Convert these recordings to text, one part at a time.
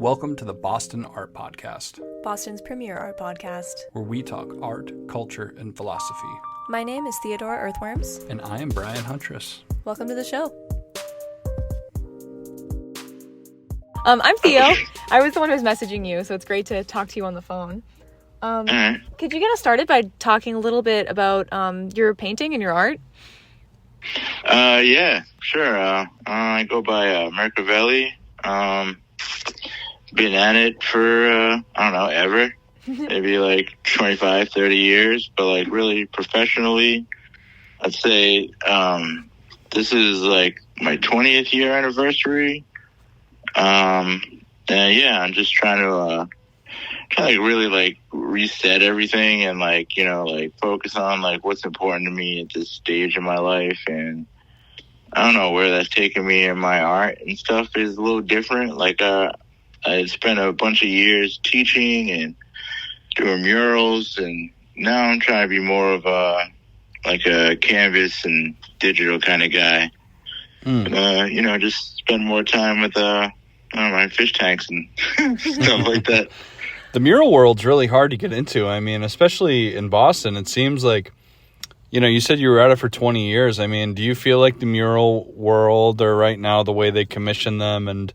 Welcome to the Boston Art Podcast, Boston's premier art podcast, where we talk art, culture, and philosophy. My name is Theodore Earthworms. And I am Brian Huntress. Welcome to the show. I'm Theo. I was the one who was messaging you, so it's great to talk to you on the phone. Could you get us started by talking a little bit about your painting and your art? Yeah, sure. I go by Merkaveli. Been at it for, I don't know, ever. Maybe like 25, 30 years. But like really professionally, I'd say this is like my 20th year anniversary. And yeah, I'm just trying to really like reset everything and like, you know, like focus on like what's important to me at this stage of my life. And I don't know where that's taken me in my art and stuff is a little different. Like, I spent a bunch of years teaching and doing murals, and now I'm trying to be more of a canvas and digital kind of guy. You know, just spend more time with I don't know, fish tanks and stuff like that. The mural world's really hard to get into. I mean, especially in Boston, it seems like, you know, you said you were at it for 20 years. I mean, do you feel like the mural world, or right now the way they commission them and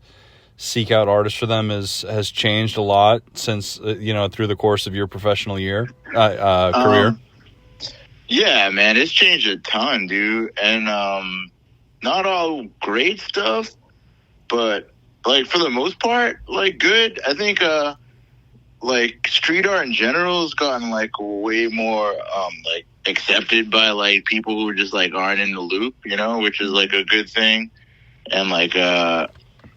seek out artists for them has changed a lot since, you know, through the course of your professional career? Yeah, man, it's changed a ton, dude. And not all great stuff, but like for the most part, like good. I think like street art in general has gotten like way more like accepted by like people who just like aren't in the loop, you know, which is like a good thing. And like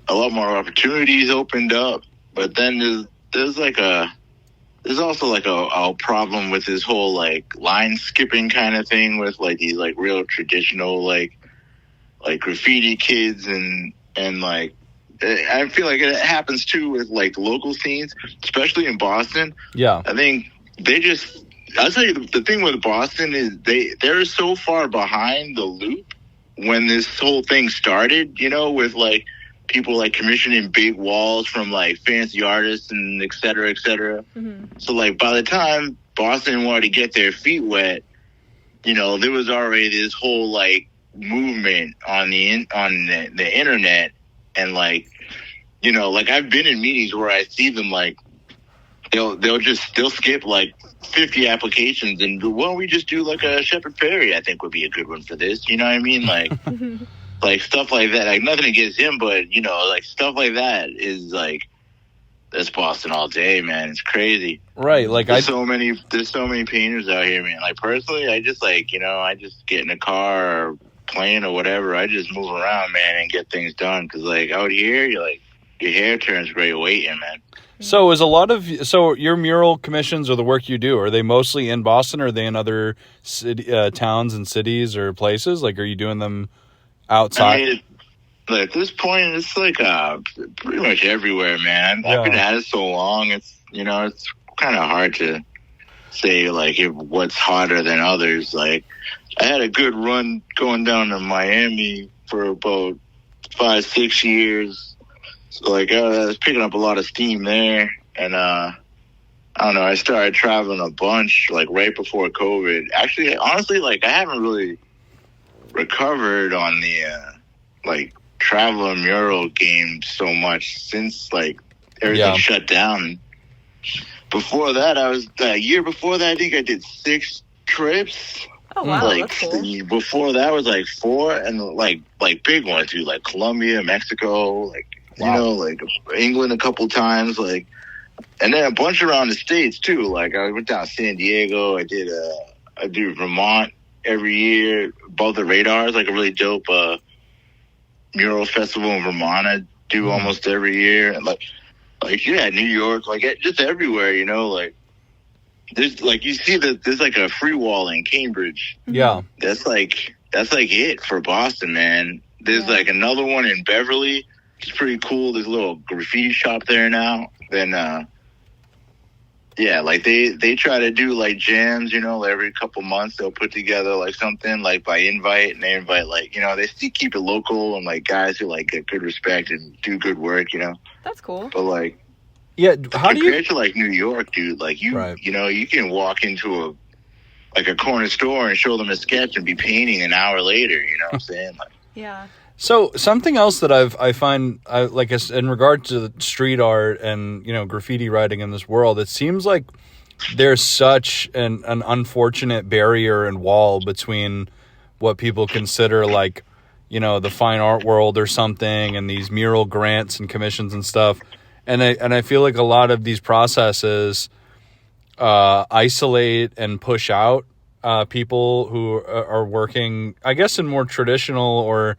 a lot more opportunities opened up. But then there's also like a problem with this whole like line skipping kind of thing with like these like real traditional like graffiti kids and like I feel like it happens too with like local scenes, especially in Boston. Yeah, I think I'll tell you the thing with Boston is they're so far behind the loop when this whole thing started, you know, with like people like commissioning big walls from like fancy artists and et cetera, et cetera. Mm-hmm. So like by the time Boston wanted to get their feet wet, you know, there was already this whole like movement on the internet. And like, you know, like I've been in meetings where I see them like they'll skip like 50 applications and why don't we just do like a Shepard Fairey? I think would be a good one for this. You know what I mean? Like, like stuff like that. Like nothing against him, but you know, like stuff like that is like that's Boston all day, man. It's crazy, right? Like there's so many painters out here, man. Like personally, I just like, you know, I just get in a car or plane or whatever. I just move around, man, and get things done. Because like out here, you're like your hair turns gray waiting, man. So your mural commissions or the work you do, are they mostly in Boston, or are they in other towns and cities or places? Like, are you doing them outside? I mean, at this point, it's like pretty much everywhere, man. I've been at it so long. It's, you know, it's kind of hard to say like what's hotter than others. Like, I had a good run going down to Miami for about 5-6 years. So like I was picking up a lot of steam there, and I don't know. I started traveling a bunch like right before COVID. Actually, honestly, like I haven't really recovered on the like travel and mural game so much since like everything shut down. Before that, a year before that, I think I did 6 trips. Oh wow, like, that's cool. Before that was like 4, and like big ones too, like Colombia, Mexico, like you know, like England a couple times, like, and then a bunch around the States too. Like I went down to San Diego. I do Vermont every year. Above the Radar is like a really dope mural festival in Vermont. I do almost every year, and like yeah, New York, like just everywhere, you know, like. There's like you see that there's like a free wall in Cambridge. Yeah, that's like it for Boston, man. There's like another one in Beverly. It's pretty cool. There's a little graffiti shop there now. Then Yeah, like they try to do like jams, like every couple months they'll put together like something like by invite, and they invite like they still keep it local and like guys who like get good respect and do good work. That's cool. But like, Yeah, how do you compared to like New York, dude, like Right. you can walk into a corner store and show them a sketch and be painting an hour later. You know what I'm saying? Like, Yeah. So something else that I find like in regard to street art and graffiti writing in this world, it seems like there's such an unfortunate barrier and wall between what people consider like the fine art world or something, and these mural grants and commissions and stuff, and I feel like a lot of these processes isolate and push out people who are working, I guess, in more traditional or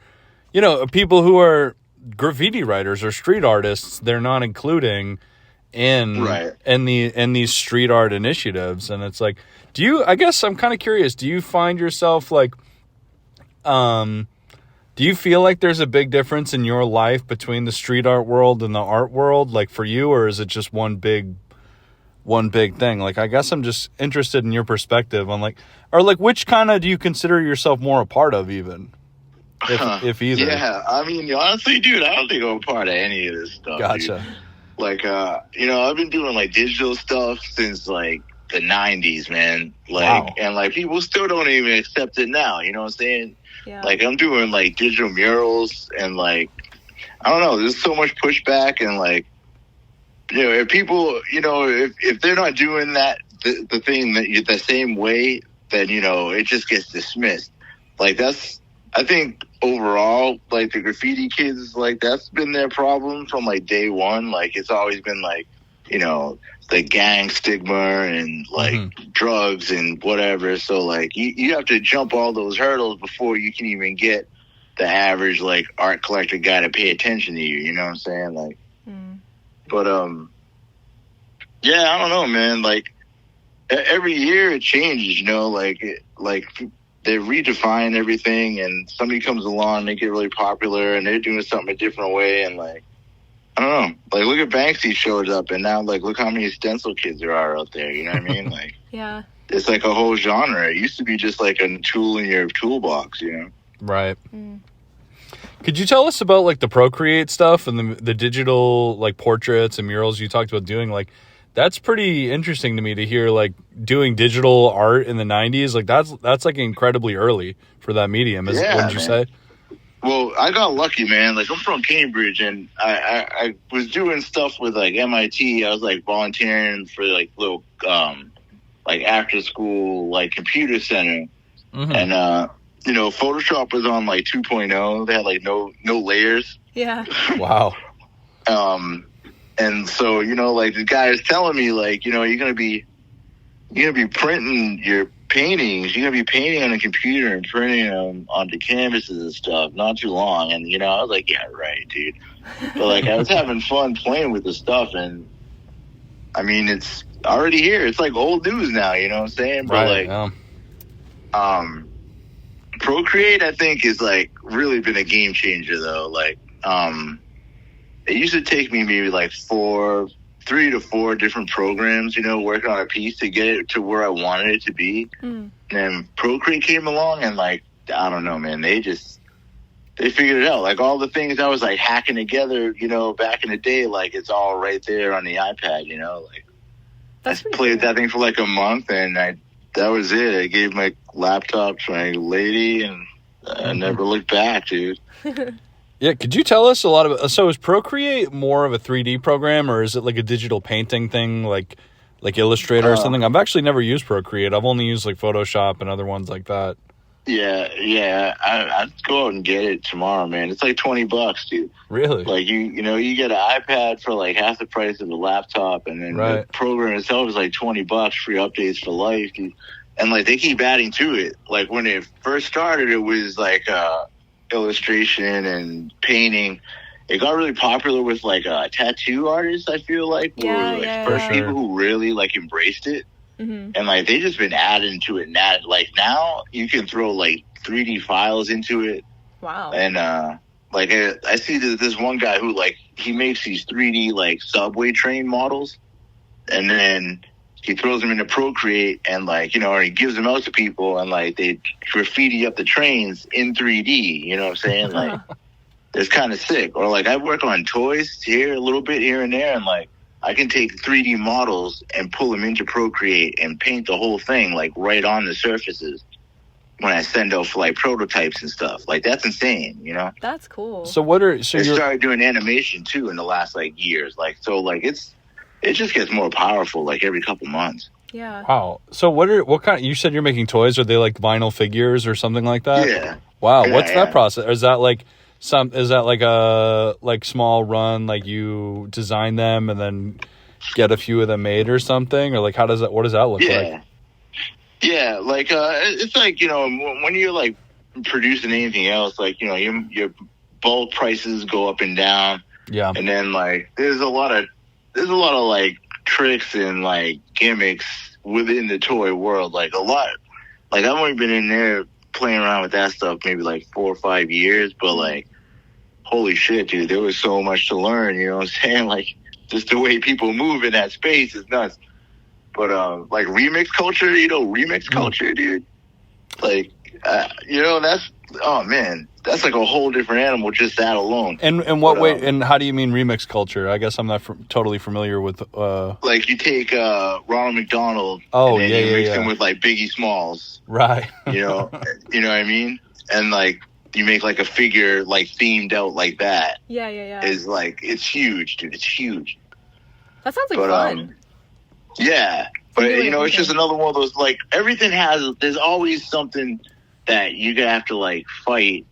people who are graffiti writers or street artists. They're not including in these street art initiatives. And it's like, I guess I'm kind of curious, do you find yourself like, do you feel like there's a big difference in your life between the street art world and the art world, like for you, or is it just one big thing? Like, I guess I'm just interested in your perspective on which kind of do you consider yourself more a part of, even? If either. Yeah, I mean, honestly, dude, I don't think I'm a part of any of this stuff. Gotcha. Dude. Like, I've been doing like digital stuff since like the 90s, man. Like, wow. And like people still don't even accept it now. You know what I'm saying? Yeah. Like, I'm doing like digital murals, and like, I don't know, there's so much pushback, and like, if people, if they're not doing that, the thing that the same way, then, it just gets dismissed. Like, I think overall, like the graffiti kids, like that's been their problem from like day one. Like, it's always been like, the gang stigma and like drugs and whatever. So like you have to jump all those hurdles before you can even get the average like art collector guy to pay attention to you. You know what I'm saying? Like, but yeah, I don't know, man. Like every year it changes. Like they redefine everything, and somebody comes along, they get really popular, and they're doing something a different way, and like, I don't know. Like, look at Banksy shows up, and now, like, look how many stencil kids there are out there. You know what I mean? Like, yeah, it's like a whole genre. It used to be just like a tool in your toolbox, Right. Could you tell us about like the Procreate stuff and the digital like portraits and murals you talked about doing? Like, that's pretty interesting to me to hear, like, doing digital art in the 90s. Like, that's like incredibly early for that medium, wouldn't you say? Well, I got lucky, man. Like, I'm from Cambridge, and I was doing stuff with, like, MIT. I was, like, volunteering for, like, little, like, after-school, like, computer center. And, Photoshop was on, like, 2.0. They had, like, no layers. Yeah. Wow. And so, like, the guy is telling me, like, you're gonna be printing your paintings. You're gonna be painting on a computer and printing them onto canvases and stuff. Not too long, and I was like, yeah, right, dude. But like, I was having fun playing with the stuff, and I mean, it's already here. It's like old news now. You know what I'm saying? But right, like, Procreate, I think, is like really been a game changer, though. Like, it used to take me maybe like 3 to 4 different programs, working on a piece to get it to where I wanted it to be. And then Procreate came along, and like, I don't know, man, they figured it out. Like, all the things I was like hacking together, back in the day, like, it's all right there on the iPad, like, I played that thing for like a month, and that was it. I gave my laptop to my lady, and I never looked back, dude. Yeah, could you tell us a lot about... So is Procreate more of a 3D program, or is it like a digital painting thing, like Illustrator or something? I've actually never used Procreate. I've only used like Photoshop and other ones like that. Yeah. I'd go out and get it tomorrow, man. It's like $20, dude. Really? Like, you get an iPad for like half the price of the laptop, and then the program itself is like $20, free updates for life, dude. And like, they keep adding to it. Like, when it first started, it was like illustration and painting. It got really popular with like tattoo artists, I feel like, were like first people who really like embraced it. And like, they just been adding to it, and like, now you can throw like 3D files into it. Wow. And like, I see this one guy who, like, he makes these 3D like subway train models, and then he throws them into Procreate and like, or he gives them out to people and like they graffiti up the trains in 3D, you know what I'm saying? Like, it's kind of sick. Or like I work on toys here a little bit here and there, and like I can take 3D models and pull them into Procreate and paint the whole thing like right on the surfaces when I send out for like prototypes and stuff. Like that's insane, That's cool. So I started doing animation too in the last like years. Like so like it just gets more powerful like every couple months. Yeah. Wow. So what kind you said you're making toys? Are they like vinyl figures or something like that? Yeah. Wow. Yeah, What's that process? Or is that like a small run, like you design them and then get a few of them made or something? Or like what does that look like? Yeah, like it's like, when you're like producing anything else, like, your bulk prices go up and down. Yeah. And then like there's a lot of like tricks and like gimmicks within the toy world. Like a lot. Like I've only been in there playing around with that stuff maybe like 4 or 5 years, but like holy shit, dude, there was so much to learn, you know what I'm saying? Like just the way people move in that space is nuts. But like remix culture, culture, dude. Like that's, oh man, that's like a whole different animal, just that alone. And in what way? And how do you mean remix culture? I guess I'm not totally familiar with. Like you take Ronald McDonald, and then you mix him with like Biggie Smalls, right? You know what I mean? And like you make like a figure like themed out like that. Yeah. Is like it's huge, dude. It's huge. That sounds like fun. Yeah, but it's just another one of those like there's always something that you have to like fight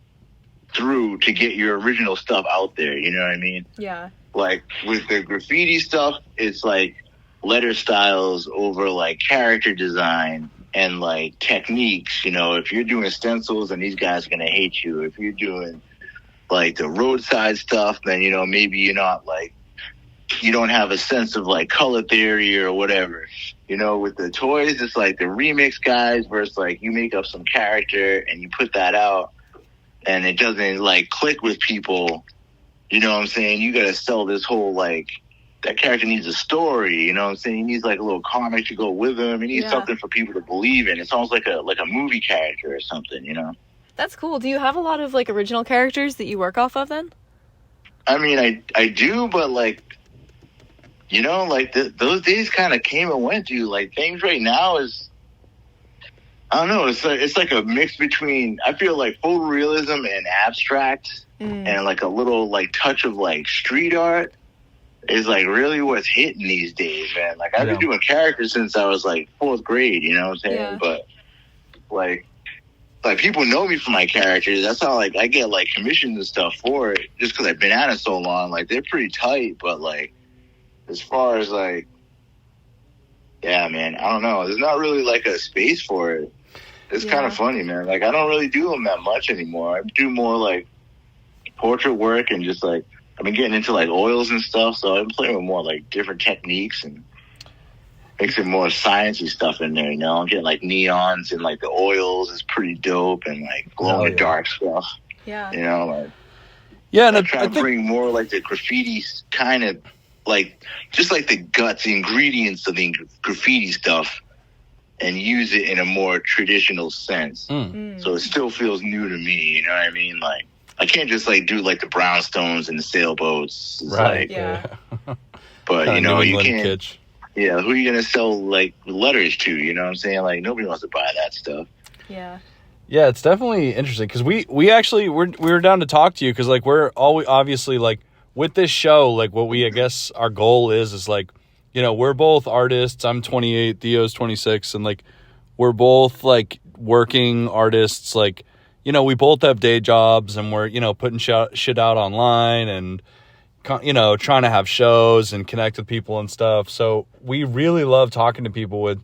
through to get your original stuff out there, you know what I mean? Yeah. Like with the graffiti stuff, it's like letter styles over like character design and like techniques. If you're doing stencils, then these guys are gonna hate you. If you're doing like the roadside stuff, then maybe you're not like, you don't have a sense of like color theory or whatever. With the toys, it's like the remix guys versus like you make up some character and you put that out and it doesn't like click with people. You know what I'm saying? You got to sell this whole like, that character needs a story. You know what I'm saying? He needs like a little comic to go with him. He needs something for people to believe in. It's almost like a movie character or something, That's cool. Do you have a lot of like original characters that you work off of then? I mean, I do, but like, like those days kind of came and went, dude. Like things right now is, I don't know. It's like a mix between, I feel like photorealism and abstract and like a little like touch of like street art is like really what's hitting these days, man. Like I've been doing characters since I was like 4th grade, you know what I'm saying? Yeah. But like people know me for my characters. That's how like I get like commissions and stuff for it, just because I've been at it so long. Like they're pretty tight, but like as far as like, yeah, man, I don't know. There's not really like a space for it. It's kind of funny, man. Like I don't really do them that much anymore. I do more like portrait work and just like I've been getting into like oils and stuff. So I'm playing with more like different techniques and mixing more sciencey stuff in there. I'm getting like neons and like the oils is pretty dope and like glow in the dark stuff. Yeah. Like and I try to bring more like the graffiti kind of like just like the guts, the ingredients of the graffiti stuff, and use it in a more traditional sense. So it still feels new to me. You know what I mean? Like I can't just like do like the brownstones and the sailboats. It's right. Like, but you can't. Kitsch. Yeah, who are you gonna sell like letters to? You know what I'm saying? Like nobody wants to buy that stuff. Yeah. Yeah, it's definitely interesting because we actually we were down to talk to you because like we're always obviously like with this show like what we I guess our goal is like we're both artists. I'm 28, Theo's 26, and like we're both like working artists. Like we both have day jobs and we're putting shit out online and trying to have shows and connect with people and stuff. So we really love talking to people with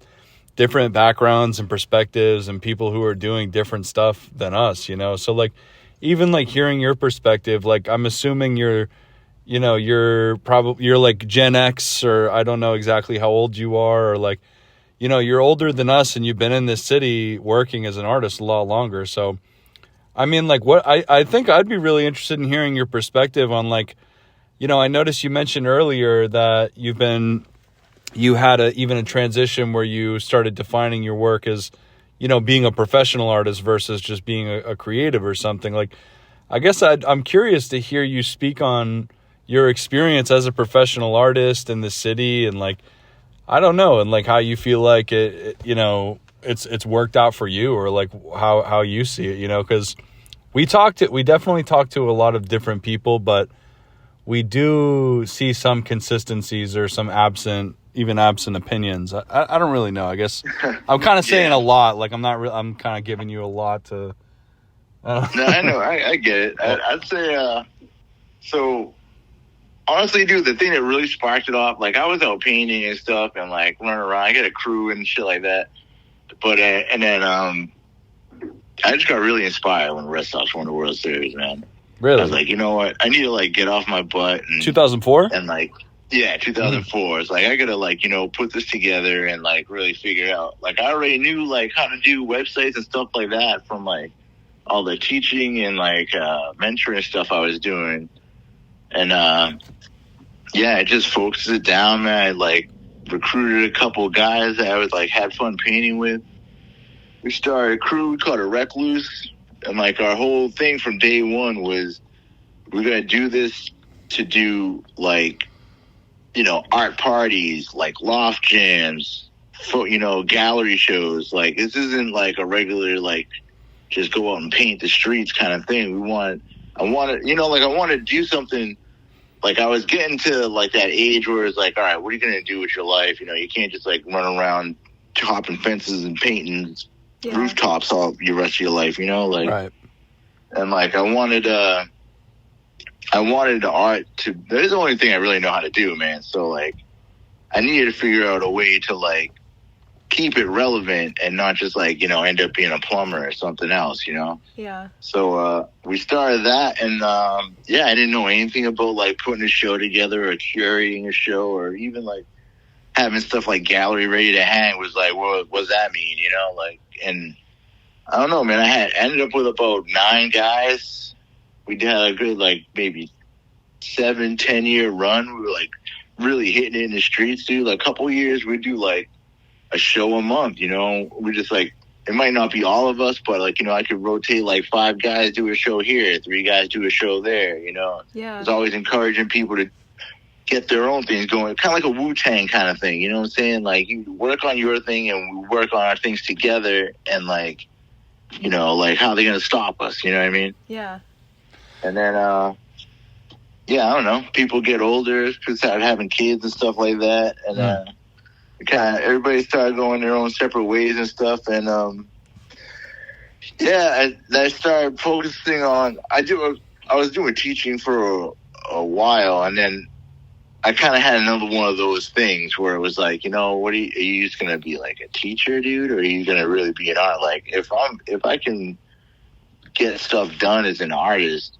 different backgrounds and perspectives and people who are doing different stuff than us, So like, even like hearing your perspective, like I'm assuming you're like Gen X or I don't know exactly how old you are or like, you're older than us and you've been in this city working as an artist a lot longer. So, I mean, like what I think I'd be really interested in hearing your perspective on like, I noticed you mentioned earlier that you've been you had even a transition where you started defining your work as, being a professional artist versus just being a creative or something. Like, I guess I'm curious to hear you speak on your experience as a professional artist in the city, and like, I don't know, and like how you feel like it's worked out for you, or like how you see it, because we definitely talked to a lot of different people, but we do see some consistencies or some absent opinions. I don't really know. I guess I'm kind of saying a lot. Like I'm kind of giving you a lot to. No, I know. I get it. I'd say so. Honestly, dude, the thing that really sparked it off, like I was out painting and stuff and like running around. I got a crew and shit like that. But and then I just got really inspired when the Red Sox won the World Series, man. Really? I was like, you know what? I need to like get off my butt. 2004? And like, yeah, 2004. It's like I gotta like put this together and like really figure out. Like I already knew like how to do websites and stuff like that from like all the teaching and like mentoring stuff I was doing. And I just focused it down, man. I like recruited a couple of guys that I was like had fun painting with. We started a crew called a Rec Loose, and like our whole thing from day one was we're gonna do this to do like art parties, like loft jams, gallery shows. Like this isn't like a regular like just go out and paint the streets kind of thing. I wanted to do something. Like I was getting to like that age where it's like, all right, what are you going to do with your life? You can't just like run around chopping fences and painting rooftops all your rest of your life, like, right. And like, I wanted art to, that is the only thing I really know how to do, man. So like, I needed to figure out a way to like keep it relevant and not just like, end up being a plumber or something else, Yeah. So we started that, and I didn't know anything about like putting a show together or curating a show or even like having stuff like gallery ready to hang. Was like, what does that mean, like, and I don't know, man. I ended up with about 9 guys. We did a good like maybe 7-10 year run. We were like really hitting it in the streets, dude. Like a couple years we'd do like a show a month, we just like, it might not be all of us, but like, I could rotate like 5 guys do a show here, 3 guys do a show there, Yeah. It's always encouraging people to get their own things going, kind of like a Wu-Tang kind of thing, you know what I'm saying? Like you work on your thing and we work on our things together, and like, like how they're going to stop us, you know what I mean? Yeah. And then, I don't know, people get older, people start having kids and stuff like that, and kind of everybody started going their own separate ways and stuff, and I started focusing on. I was doing teaching for a while, and then I kind of had another one of those things where it was like, what are you just gonna be like a teacher, dude, or are you gonna really be an art? Like if I can get stuff done as an artist,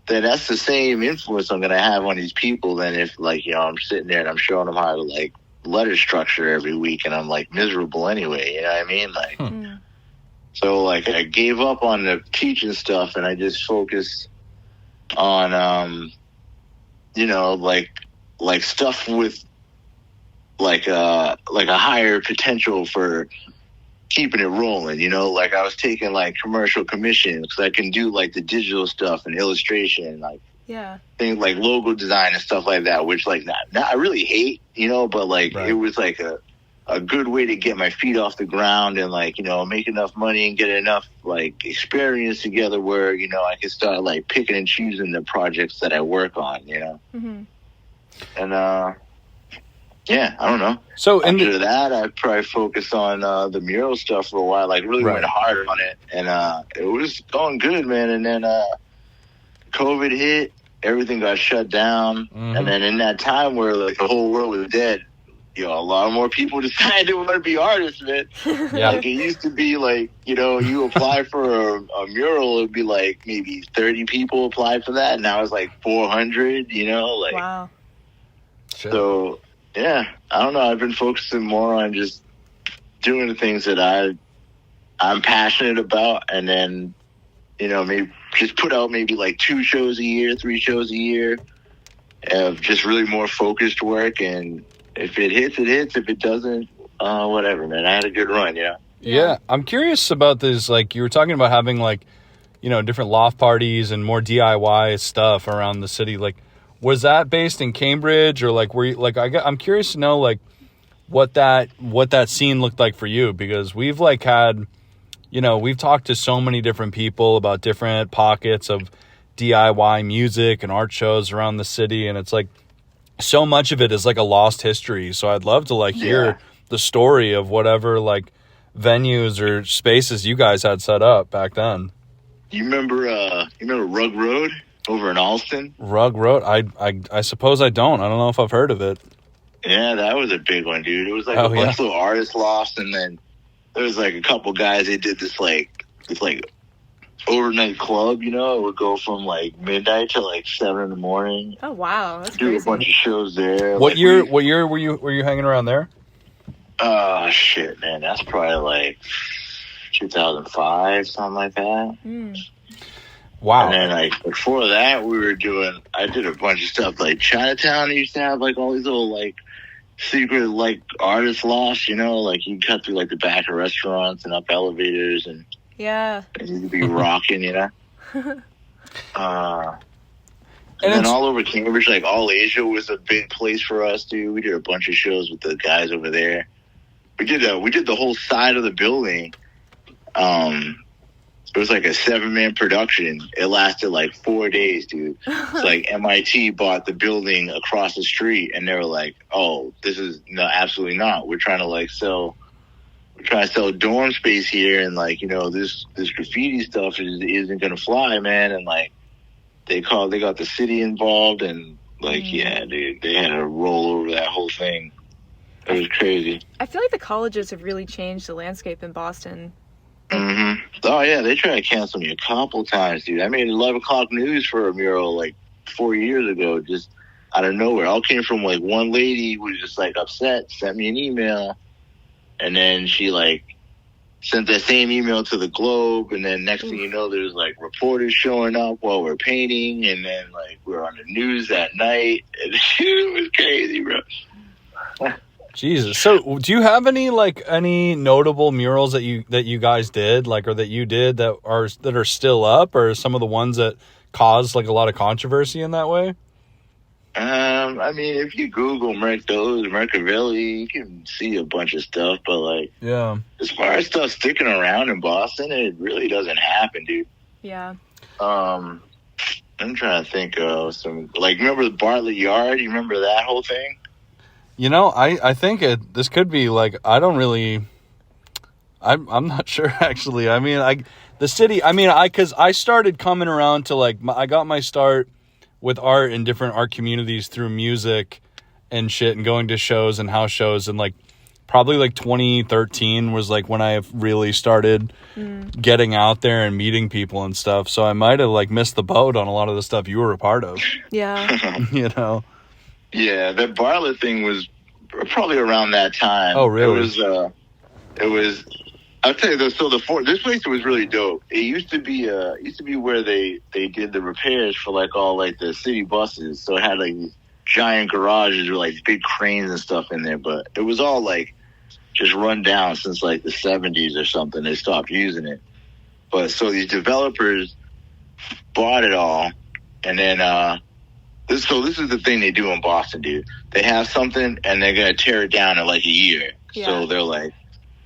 then that's the same influence I'm gonna have on these people than if like I'm sitting there and I'm showing them how to like letter structure every week and I'm like miserable anyway, you know what I mean? Like so like I gave up on the teaching stuff and I just focused on like stuff with like a higher potential for keeping it rolling, like I was taking like commercial commissions because I can do like the digital stuff and illustration, like things like logo design and stuff like that, which like not I really hate, but like It was like a good way to get my feet off the ground and like make enough money and get enough like experience together where I can start like picking and choosing the projects that I work on, and I don't know. So after that, I probably focused on the mural stuff for a while, like really went hard on it, and it was going good, man. And then COVID hit, everything got shut down, and then in that time where like the whole world was dead, a lot more people decided they want to be artists, man. Like it used to be like you apply for a mural, it'd be like maybe 30 people applied for that, and now it's like 400. Like wow. So. Yeah, I don't know. I've been focusing more on just doing the things that I'm passionate about, and then maybe just put out maybe like 2 shows a year, 3 shows a year of just really more focused work, and If it hits, it hits. If it doesn't, whatever, man. I had a good run, you know? Yeah. I'm curious about this. Like, you were talking about having, like, you know, different loft parties and more DIY stuff around the city. Like, was that based in Cambridge, or like, were you, like, I'm curious to know, like, what that scene looked like for you, because we've like had, you know, we've talked to so many different people about different pockets of DIY music and art shows around the city, and it's like so much of it is like a lost history. So I'd love to like hear the story of whatever like venues or spaces you guys had set up back then. You remember Rug Road over in Alston? Rug Road? I suppose I don't. I don't know if I've heard of it. Yeah, that was a big one, dude. It was like a bunch of artist lofts, and then there was like a couple guys. They did this overnight club. You know, it would go from like midnight to like 7 a.m. Oh wow, that's do crazy. a bunch of shows there. What year were you hanging around there? Shit, man, that's probably like 2005, something like that. Wow. And then like before that, I did a bunch of stuff like Chinatown. Used to have like all these little like secret like artist lofts, you know, like you cut through like the back of restaurants and up elevators, and you'd be rocking, you know. And then all over Cambridge, like All Asia was a big place for us, dude. We did a bunch of shows with the guys over there. We did the whole side of the building. It was like a 7-man production. It lasted like 4 days, dude. It's like MIT bought the building across the street, and they were like, "Oh, this is no, absolutely not. We're trying to sell dorm space here, and like, you know, this graffiti stuff isn't gonna fly, man." And like, they got the city involved, and like, yeah, dude, they had to roll over that whole thing. It was crazy. I feel like the colleges have really changed the landscape in Boston. Mm-hmm. Oh yeah, they tried to cancel me a couple times, dude. I made 11 o'clock news for a mural like 4 years ago, just out of nowhere. All came from like one lady who was just like upset, sent me an email, and then she like sent that same email to the Globe, and then next thing you know, there's like reporters showing up while we're painting, and then like we're on the news that night, and it was crazy, bro. Jesus. So do you have any notable murals that you guys did, like, or that you did that are still up, or some of the ones that caused like a lot of controversy in that way? I mean, if you Google Merkaveli, you can see a bunch of stuff, but like, yeah, as far as stuff sticking around in Boston, it really doesn't happen, dude. Yeah. I'm trying to think of some, like, remember the Bartlett Yard? You remember that whole thing? You know, I think this could be like, I'm not sure actually. I mean, because I started coming around to like, I got my start with art in different art communities through music and shit, and going to shows and house shows, and like probably like 2013 was like when I really started getting out there and meeting people and stuff. So I might have like missed the boat on a lot of the stuff you were a part of. Yeah. You know. Yeah, that Bartlett thing was probably around that time. Oh, really? It was. I'll tell you though. So this place was really dope. It used to be where they did the repairs for like all like the city buses. So it had like these giant garages with like big cranes and stuff in there. But it was all like just run down since like the 70s or something. They stopped using it. But so these developers bought it all, and then. This is the thing they do in Boston, dude. They have something, and they're going to tear it down in like a year. Yeah. So they're like,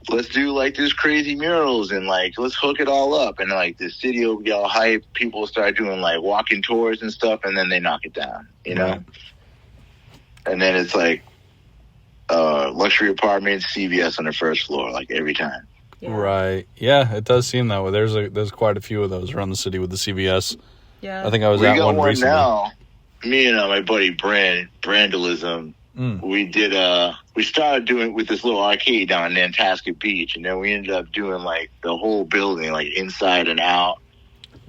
let's do like this crazy murals, and like, let's hook it all up. And like, the city will get all hype. People will start doing like walking tours and stuff, and then they knock it down, you know? And then it's like luxury apartments, CVS on the first floor, like every time. Yeah. Right. Yeah, it does seem that way. There's quite a few of those around the city with the CVS. Yeah. I think I was at one recently. Now. Me and my buddy Brandalism, we started doing with this little arcade down in Nantasket Beach, and then we ended up doing like the whole building, like inside and out.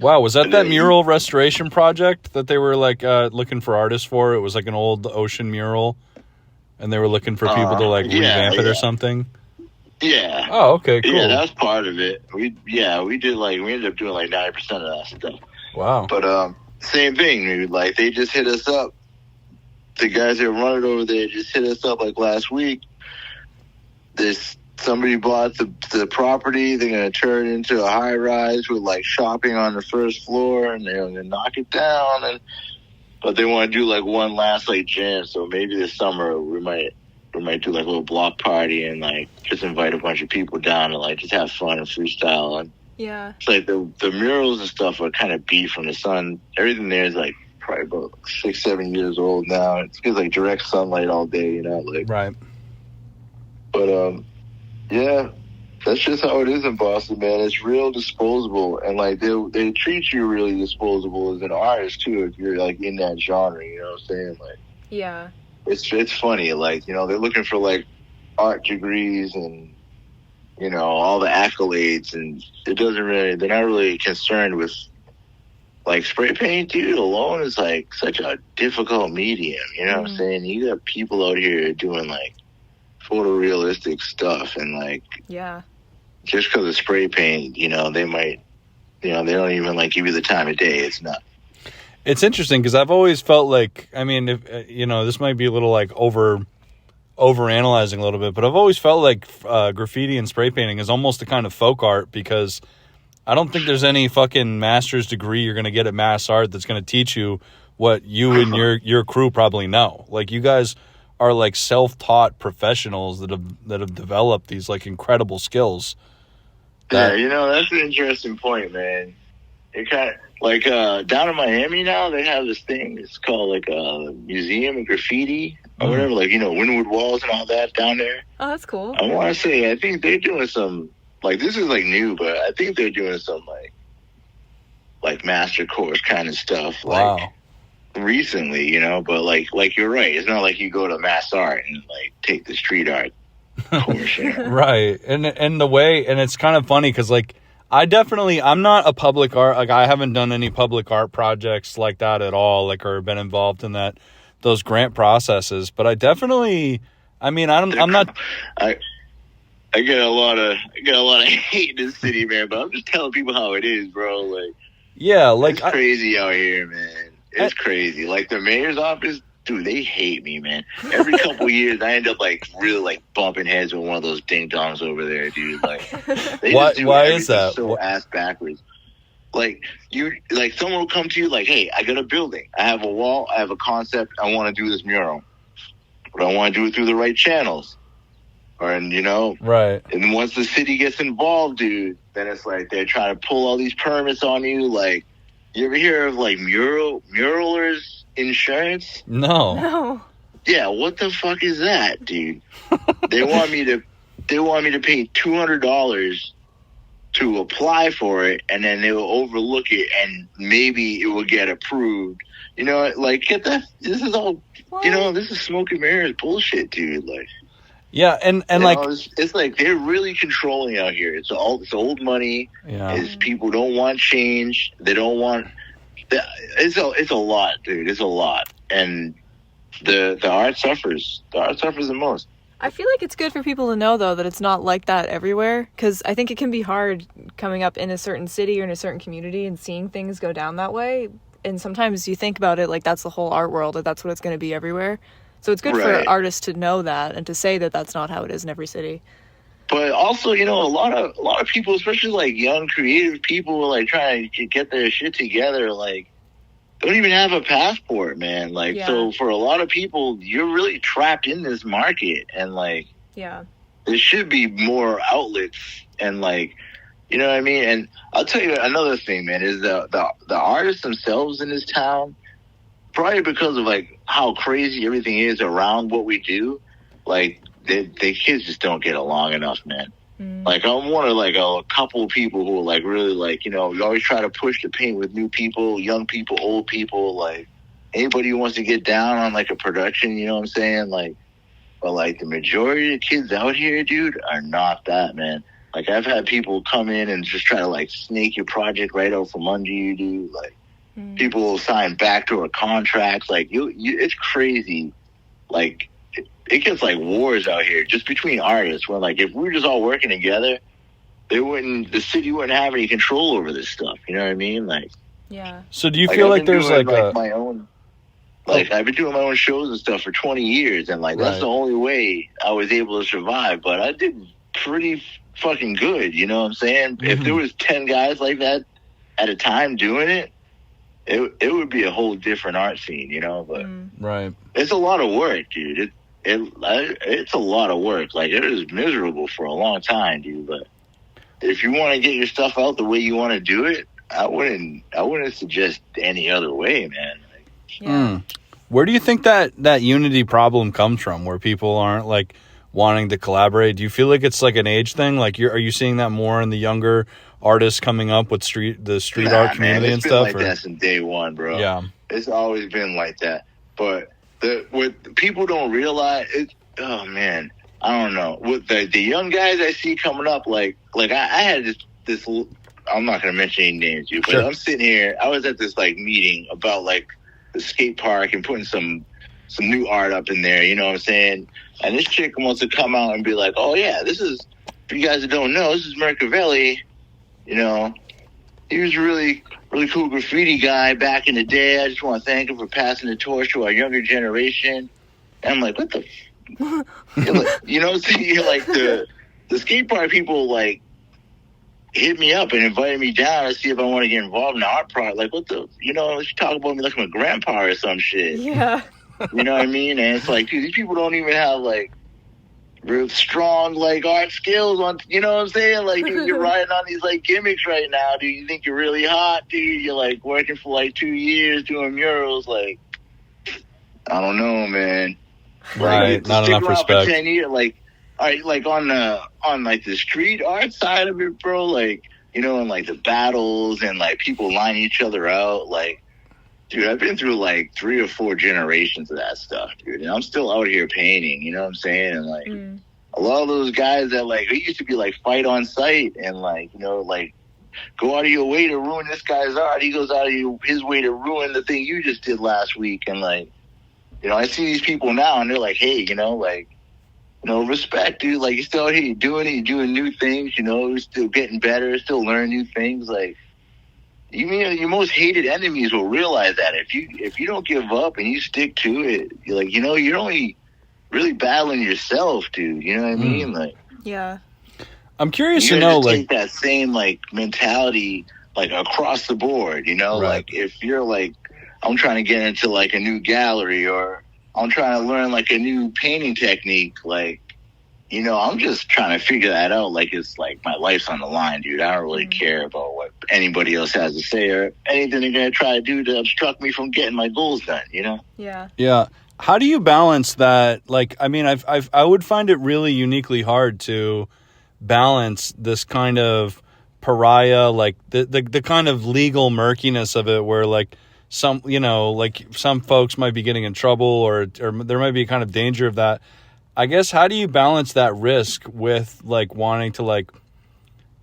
Wow, was that mural restoration project that they were like looking for artists for? It was like an old ocean mural, and they were looking for people to like revamp it or something. Yeah. Oh, okay, cool. Yeah, that was part of it. We ended up doing like 90% of that stuff. Wow. But same thing, dude. Like, they just hit us up the guys that run it over there just hit us up like last week. Somebody bought the property. They're gonna turn it into a high rise with like shopping on the first floor, and they're gonna knock it down. But they want to do like one last like jam. So maybe this summer we might do like a little block party and like just invite a bunch of people down and like just have fun and freestyle. And Yeah. it's like the murals and stuff are kind of beat from the sun. Everything there is like probably about 6-7 years old now. It's because like direct sunlight all day, you know, like Right. But yeah, that's just how it is in Boston, man. It's real disposable, and like they treat you really disposable as an artist too if you're like in that genre. You know what I'm saying? Like, Yeah. it's funny. Like, you know, they're looking for like art degrees and, you know, all the accolades, and they're not really concerned with like spray paint, dude. Alone is like such a difficult medium. You know what I'm saying? You got people out here doing like photorealistic stuff, and like, Yeah. just because of spray paint, you know, they might, you know, they don't even like give you the time of day. It's not. It's interesting because I've always felt like, I mean, if, you know, this might be a little like over analyzing a little bit, but I've always felt like graffiti and spray painting is almost a kind of folk art, because I don't think there's any fucking master's degree you're going to get at mass art that's going to teach you what you and your crew probably know. Like, you guys are like self-taught professionals that have developed these like incredible skills. Yeah, you know, that's an interesting point, man. It kind of like down in Miami now, they have this thing. It's called like a museum of graffiti or whatever. Like, you know, Wynwood Walls and all that down there. Oh, that's cool. I want to say, I think they're doing some, like, this is like new, but I think they're doing some like master course kind of stuff. Wow. Like, recently, you know, but like you're right. It's not like you go to mass art and like take the street art course, you know? Right. And the way, and it's kind of funny because like I'm not a public art, like I haven't done any public art projects like that at all, like, or been involved in those grant processes, but I definitely, I mean, I'm not. I get a lot of hate in this city, man, but I'm just telling people how it is, bro. Like, yeah, like it's crazy out here, man. It's crazy. Like, the mayor's office, dude, they hate me, man. Every couple of years, I end up like really like bumping heads with one of those ding dongs over there, dude. Like, why is that? So ass backwards. Like, someone will come to you like, hey, I got a building, I have a wall, I have a concept, I want to do this mural, but I want to do it through the right channels, and you know, right. And once the city gets involved, dude, then it's like they're trying to pull all these permits on you. Like, you ever hear of like muralers insurance? No. Yeah, what the fuck is that, dude? They want me to pay $200 to apply for it, and then they will overlook it, and maybe it will get approved. You know, like, get that. This is all. What? You know, this is smoke and mirrors bullshit, dude. Like. Yeah, and like, know, it's like they're really controlling out here. It's old money. Yeah. It's people don't want change. They don't want. It's a lot, dude. It's a lot, and the art suffers. The art suffers the most. I feel like it's good for people to know, though, that it's not like that everywhere, because I think it can be hard coming up in a certain city or in a certain community and seeing things go down that way. And sometimes you think about it like that's the whole art world, or that's what it's going to be everywhere. So it's good for artists to know that and to say that that's not how it is in every city. But also, you know, a lot of people, especially like young creative people, are like trying to get their shit together. Like, don't even have a passport, man. Like, yeah. So for a lot of people, you're really trapped in this market, and like, yeah, there should be more outlets, and like, you know what I mean. And I'll tell you another thing, man, is the artists themselves in this town. Probably because of like how crazy everything is around what we do, like the kids just don't get along enough, man. Like, I'm one of like a couple of people who are like really like, you know, you always try to push the paint with new people, young people, old people, like anybody who wants to get down on like a production, you know what I'm saying? Like, but like the majority of the kids out here, dude, are not that, man. Like, I've had people come in and just try to like snake your project right out from under you, dude. Like, people will sign backdoor contracts. Like, it's crazy. Like, it gets like wars out here just between artists. Where like, if we were just all working together, the city wouldn't have any control over this stuff. You know what I mean? Like, yeah. So do you feel like there's like my own? Like, I've been doing my own shows and stuff for 20 years, and, like, that's the only way I was able to survive. But I did pretty fucking good, you know what I'm saying? Mm-hmm. If there was 10 guys like that at a time doing it, it would be a whole different art scene, you know? But it's a lot of work, dude. It's a lot of work. Like, it was miserable for a long time, dude. But if you want to get your stuff out the way you want to do it, I wouldn't suggest any other way, man. Yeah. Where do you think that unity problem comes from, where people aren't, like, wanting to collaborate? Do you feel like it's, like, an age thing? Like, are you seeing that more in the younger artists coming up with the street art community and stuff? It's been like that since day one, bro. Yeah. It's always been like that. But what people don't realize is, oh, man, I don't know. With the young guys I see coming up, like I had this I'm not going to mention any names, dude, but I'm sitting here. I was at this, like, meeting about, like, the skate park and putting some new art up in there, you know what I'm saying? And this chick wants to come out and be like, oh, yeah, this is, for you guys that don't know, this is Merkaveli. You know, he was a really, really cool graffiti guy back in the day. I just want to thank him for passing the torch to our younger generation. And I'm like, what the you know, see, like, the skate park people, like, hit me up and invited me down to see if I want to get involved in the art project. Like, what the, you know, she talk about me like I'm a grandpa or some shit. Yeah. You know what I mean? And it's like, dude, these people don't even have, like, real strong, like, art skills on, you know what I'm saying? Like, dude, you're riding on these, like, gimmicks right now, dude. You think you're really hot, dude. You're, like, working for, like, 2 years doing murals. Like, I don't know, man. Right. Like, not enough respect. For 10 years, like, all right, like, on like the street art side of it, bro, like, you know, and, like, the battles and, like, people lining each other out, like, dude, I've been through, like, 3 or 4 generations of that stuff, dude, and I'm still out here painting, you know what I'm saying? And, like, a lot of those guys that, like, they used to be, like, fight on sight and, like, you know, like, go out of your way to ruin this guy's art. He goes out of his way to ruin the thing you just did last week. And, like, you know, I see these people now, and they're like, hey, you know, like, you know, respect, dude. Like, you're still out here, you're doing new things, you know, you're still getting better, still learning new things. Like, you mean your most hated enemies will realize that if you don't give up and you stick to it, you're like, you know, you're only really battling yourself, dude. You know what I mean? Like, yeah. I'm curious to know, like, take that same, like, mentality, like, across the board. You know, like, if you're like, I'm trying to get into, like, a new gallery, or I'm trying to learn, like, a new painting technique, like, you know, I'm just trying to figure that out. Like, it's like my life's on the line, dude. I don't really care about what anybody else has to say or anything they're going to try to do to obstruct me from getting my goals done, you know? Yeah. Yeah. How do you balance that? Like, I mean, I would find it really uniquely hard to balance this kind of pariah, like the kind of legal murkiness of it, where, like, some, you know, like, some folks might be getting in trouble, or there might be a kind of danger of that. I guess, how do you balance that risk with, like, wanting to, like,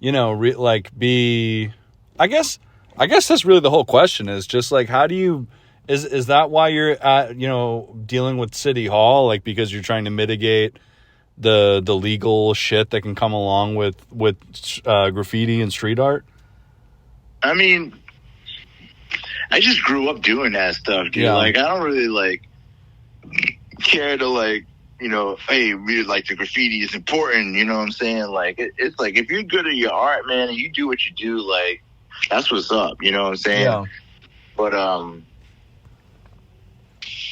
you know, like, be, I guess that's really the whole question, is just, like, how do you, is that why you're at, you know, dealing with City Hall, like, because you're trying to mitigate the legal shit that can come along with graffiti and street art? I mean, I just grew up doing that stuff, dude. Yeah. Like, I don't really, like, care to, like, you know, hey, we, like, the graffiti is important, you know what I'm saying? Like, it's like, if you're good at your art, man, and you do what you do, like, that's what's up, you know what I'm saying? Yeah. But,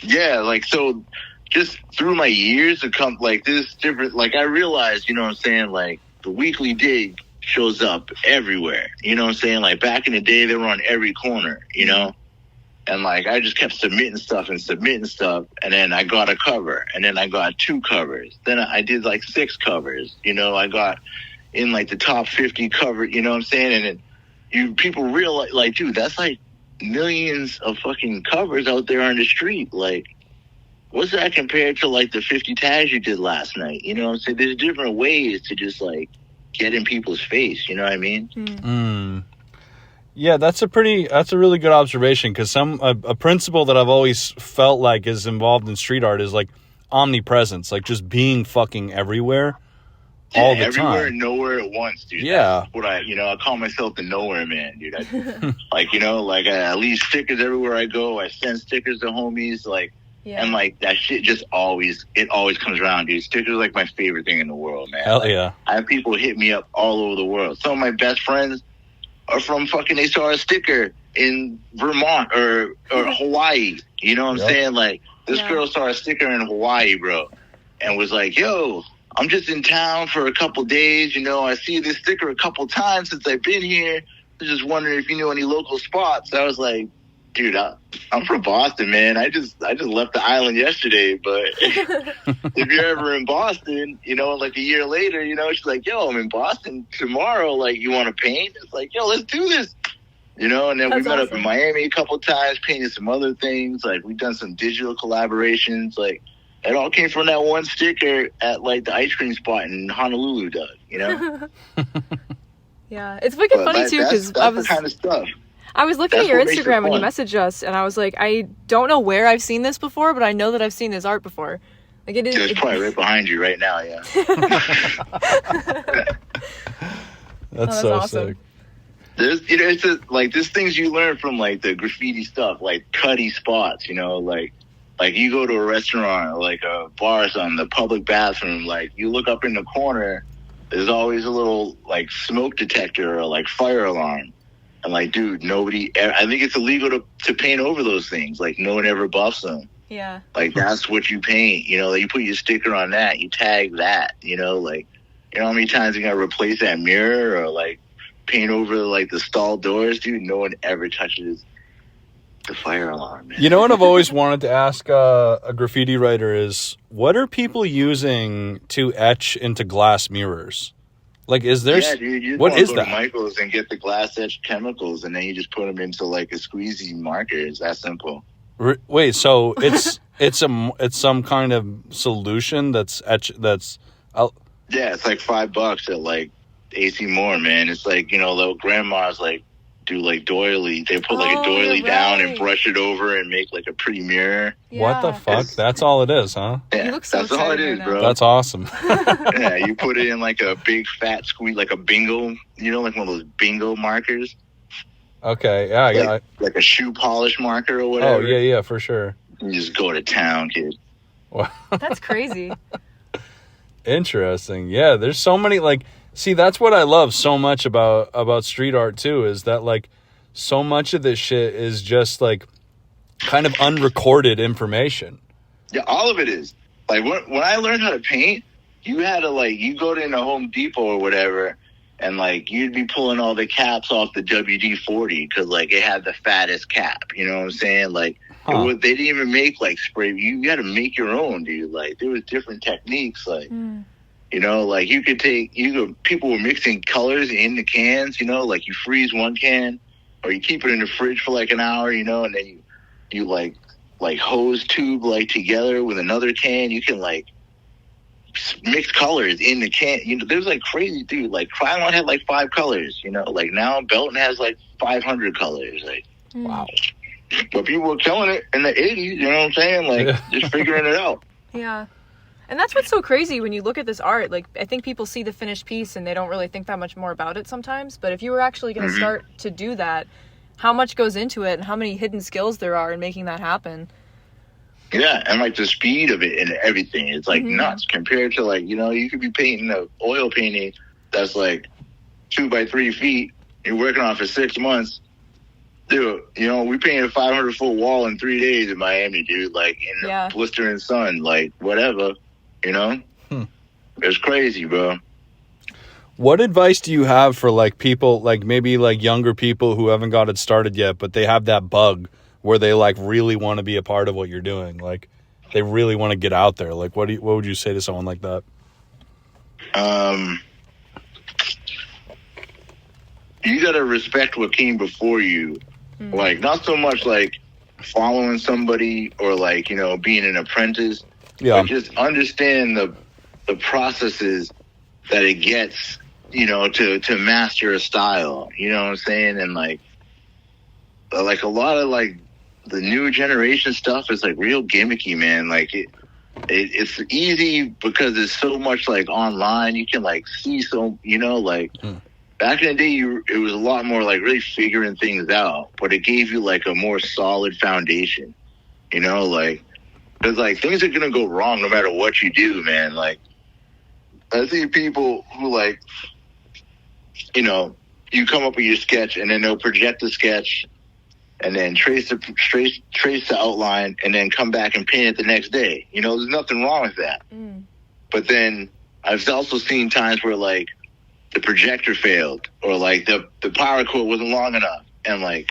yeah, like, so just through my years to come, like, this different, like, I realized, you know what I'm saying, like, the Weekly Dig shows up everywhere, you know what I'm saying? Like, back in the day, they were on every corner, you know? And, like, I just kept submitting stuff, and then I got a cover, and then I got 2 covers. Then I did, like, 6 covers, you know? I got in, like, the top 50 cover, you know what I'm saying? And then people realize, like, dude, that's, like, millions of fucking covers out there on the street. Like, what's that compared to, like, the 50 tags you did last night? You know what I'm saying? There's different ways to just, like, get in people's face, you know what I mean? Yeah, that's a really good observation, because a principle that I've always felt like is involved in street art is, like, omnipresence, like, just being fucking everywhere. all the everywhere time. and nowhere at once, dude. Yeah. That's what I call myself the nowhere man, dude. Like, I leave stickers everywhere I go. I send stickers to homies, like, and like that shit just always comes around, dude. Stickers are like my favorite thing in the world, man. Hell like, yeah. I have people hit me up all over the world. Some of my best friends are from they saw a sticker in Vermont or Hawaii. You know what I'm saying? Like, this girl saw a sticker in Hawaii, bro, and was like, yo, I'm just in town for a couple days. I see this sticker a couple times since I've been here. I was just wondering if you knew any local spots. I was like, dude, I'm from Boston, man. I just left the island yesterday. But if you're ever in Boston, like a year later, she's like, yo, I'm in Boston tomorrow. Like, you want to paint? It's like, yo, let's do this. And then we met up in Miami a couple times, painted some other things. Like, we've done some digital collaborations. Like, it all came from that one sticker at, like, the ice cream spot in Honolulu, Doug, Yeah, it's wicked funny, too, because that's the kind of stuff. I was looking at your Instagram when you messaged us, and I was like, I don't know where I've seen this before, but I know that I've seen this art before. Like, it is. It's probably right behind you right now, yeah. That's so awesome. sick. There's, it's just, like, there's things you learn from, like, the graffiti stuff, like cutty spots, like you go to a restaurant or like a bar or something, the public bathroom, like, you look up in the corner, there's always a little, like, smoke detector or, like, fire alarm. And, like, dude, I think it's illegal to paint over those things. Like, no one ever buffs them. Yeah. Like, that's what you paint. Like, you put your sticker on that, you tag that, like, how many times you got to replace that mirror or, like, paint over, like, the stall doors, dude? No one ever touches the fire alarm, man. You know what I've always wanted to ask a graffiti writer is, what are people using to etch into glass mirrors? Like, is there? Yeah, dude, you what is go that? to Michael's and get the glass etched chemicals, and then you just put them into like a squeezy marker. It's that simple. Wait, so it's some kind of solution that's etched. Yeah, it's like $5 at like AC Moore, man. It's like little grandmas like do like doily. They put like a doily down and brush it over and make like a pretty mirror. Yeah. What the fuck? That's all it is, huh? Yeah, You look so that's all it is, right bro. That's awesome. Yeah, you put it in like a big fat squeeze, like a bingo, like one of those bingo markers. Okay, yeah, like a shoe polish marker or whatever. Oh, yeah, for sure. You just go to town, kid. That's crazy. Interesting. Yeah, there's so many, like, see, that's what I love so much about street art too, is that, like, so much of this shit is just like kind of unrecorded information. Yeah, all of it is. Like, when I learned how to paint, you had to, like, you go to a Home Depot or whatever, and, like, you'd be pulling all the caps off the WD-40 because, like, it had the fattest cap. You know what I'm saying? Like, they didn't even make, like, spray. You got to make your own, dude. Like, there was different techniques. Like, like, people were mixing colors in the cans, like, you freeze one can or you keep it in the fridge for, like, an hour, and then you like hose tube, like, together with another can. You can, like, mix colors in the can. There's, like, crazy, dude. Like, Krylon had, like, 5 colors, like, now Belton has, like, 500 colors. Like, wow. But people were killing it in the 80s, you know what I'm saying? Like, just figuring it out. Yeah. And that's what's so crazy when you look at this art. Like, I think people see the finished piece and they don't really think that much more about it sometimes. But if you were actually going to start to do that, how much goes into it and how many hidden skills there are in making that happen. Yeah, and, like, the speed of it and everything. It's, like, nuts compared to, like, you could be painting an oil painting that's, like, 2 by 3 feet. You're working on it for 6 months. Dude, we painted a 500-foot wall in 3 days in Miami, dude. Like, in the blistering sun. Like, whatever. It's crazy, bro. What advice do you have for, like, people, like, maybe, like, younger people who haven't got it started yet, but they have that bug where they, like, really want to be a part of what you're doing? Like, they really want to get out there. Like, what would you say to someone like that? You got to respect what came before you. Like, not so much, like, following somebody or, like, being an apprentice. Yeah. But just understand the processes that it gets, to master a style. You know what I'm saying? And, like a lot of, like, the new generation stuff is, like, real gimmicky, man. Like, it's easy because it's so much like online. You can like see so, you know, like back in the day, it was a lot more like really figuring things out, but it gave you like a more solid foundation, you know, like, because like things are gonna go wrong no matter what you do, man. Like I see people who like, you know, you come up with your sketch and then they'll project the sketch and then trace the outline and then come back and paint it the next day. You know, there's nothing wrong with that. But then I've also seen times where like the projector failed or like the power cord wasn't long enough. And like,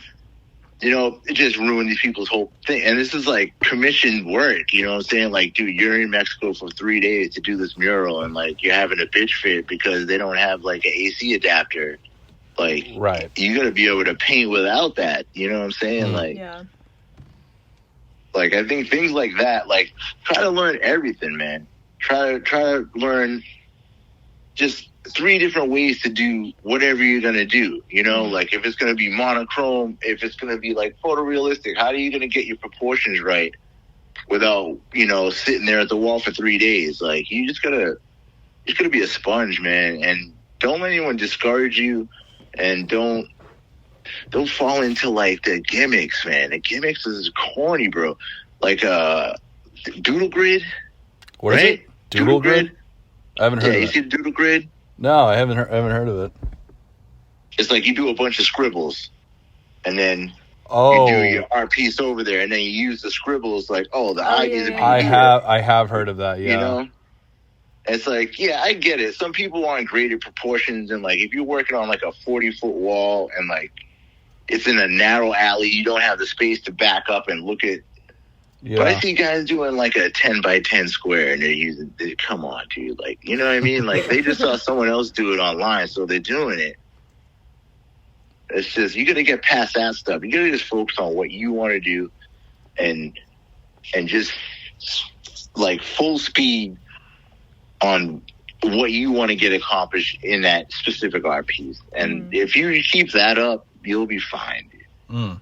you know, it just ruined these people's whole thing. And this is like commissioned work, you know what I'm saying? Like, dude, you're in Mexico for 3 days to do this mural and like you're having a bitch fit because they don't have like an AC adapter. Like, right. You got to be able to paint without that. You know what I'm saying? Like, like I think things like that. Like, try to learn everything, man. Try to learn just 3 different ways to do whatever you're gonna do. You know, like if it's gonna be monochrome, if it's gonna be like photorealistic, how are you gonna get your proportions right without, you know, sitting there at the wall for 3 days? Like, you just gotta be a sponge, man, and don't let anyone discourage you. And don't fall into like the gimmicks, man. The gimmicks is corny, bro. Like doodle grid. What is it? Doodle grid? I haven't heard of it. You see the doodle grid? No, I haven't heard of it. It's like you do a bunch of scribbles and then you do your art piece over there and then you use the scribbles like, the ideas. I have heard of that, yeah. You know? It's like, yeah, I get it. Some people want graded proportions, and like if you're working on like a 40-foot wall and like it's in a narrow alley, you don't have the space to back up and look at. Yeah. But I see guys doing like a 10 by 10 square, and they're using. Come on, dude! Like, you know what I mean? Like they just saw someone else do it online, so they're doing it. It's just you got to get past that stuff. You got to just focus on what you want to do, and just like full speed on what you want to get accomplished in that specific art piece. And if you keep that up, you'll be fine, dude.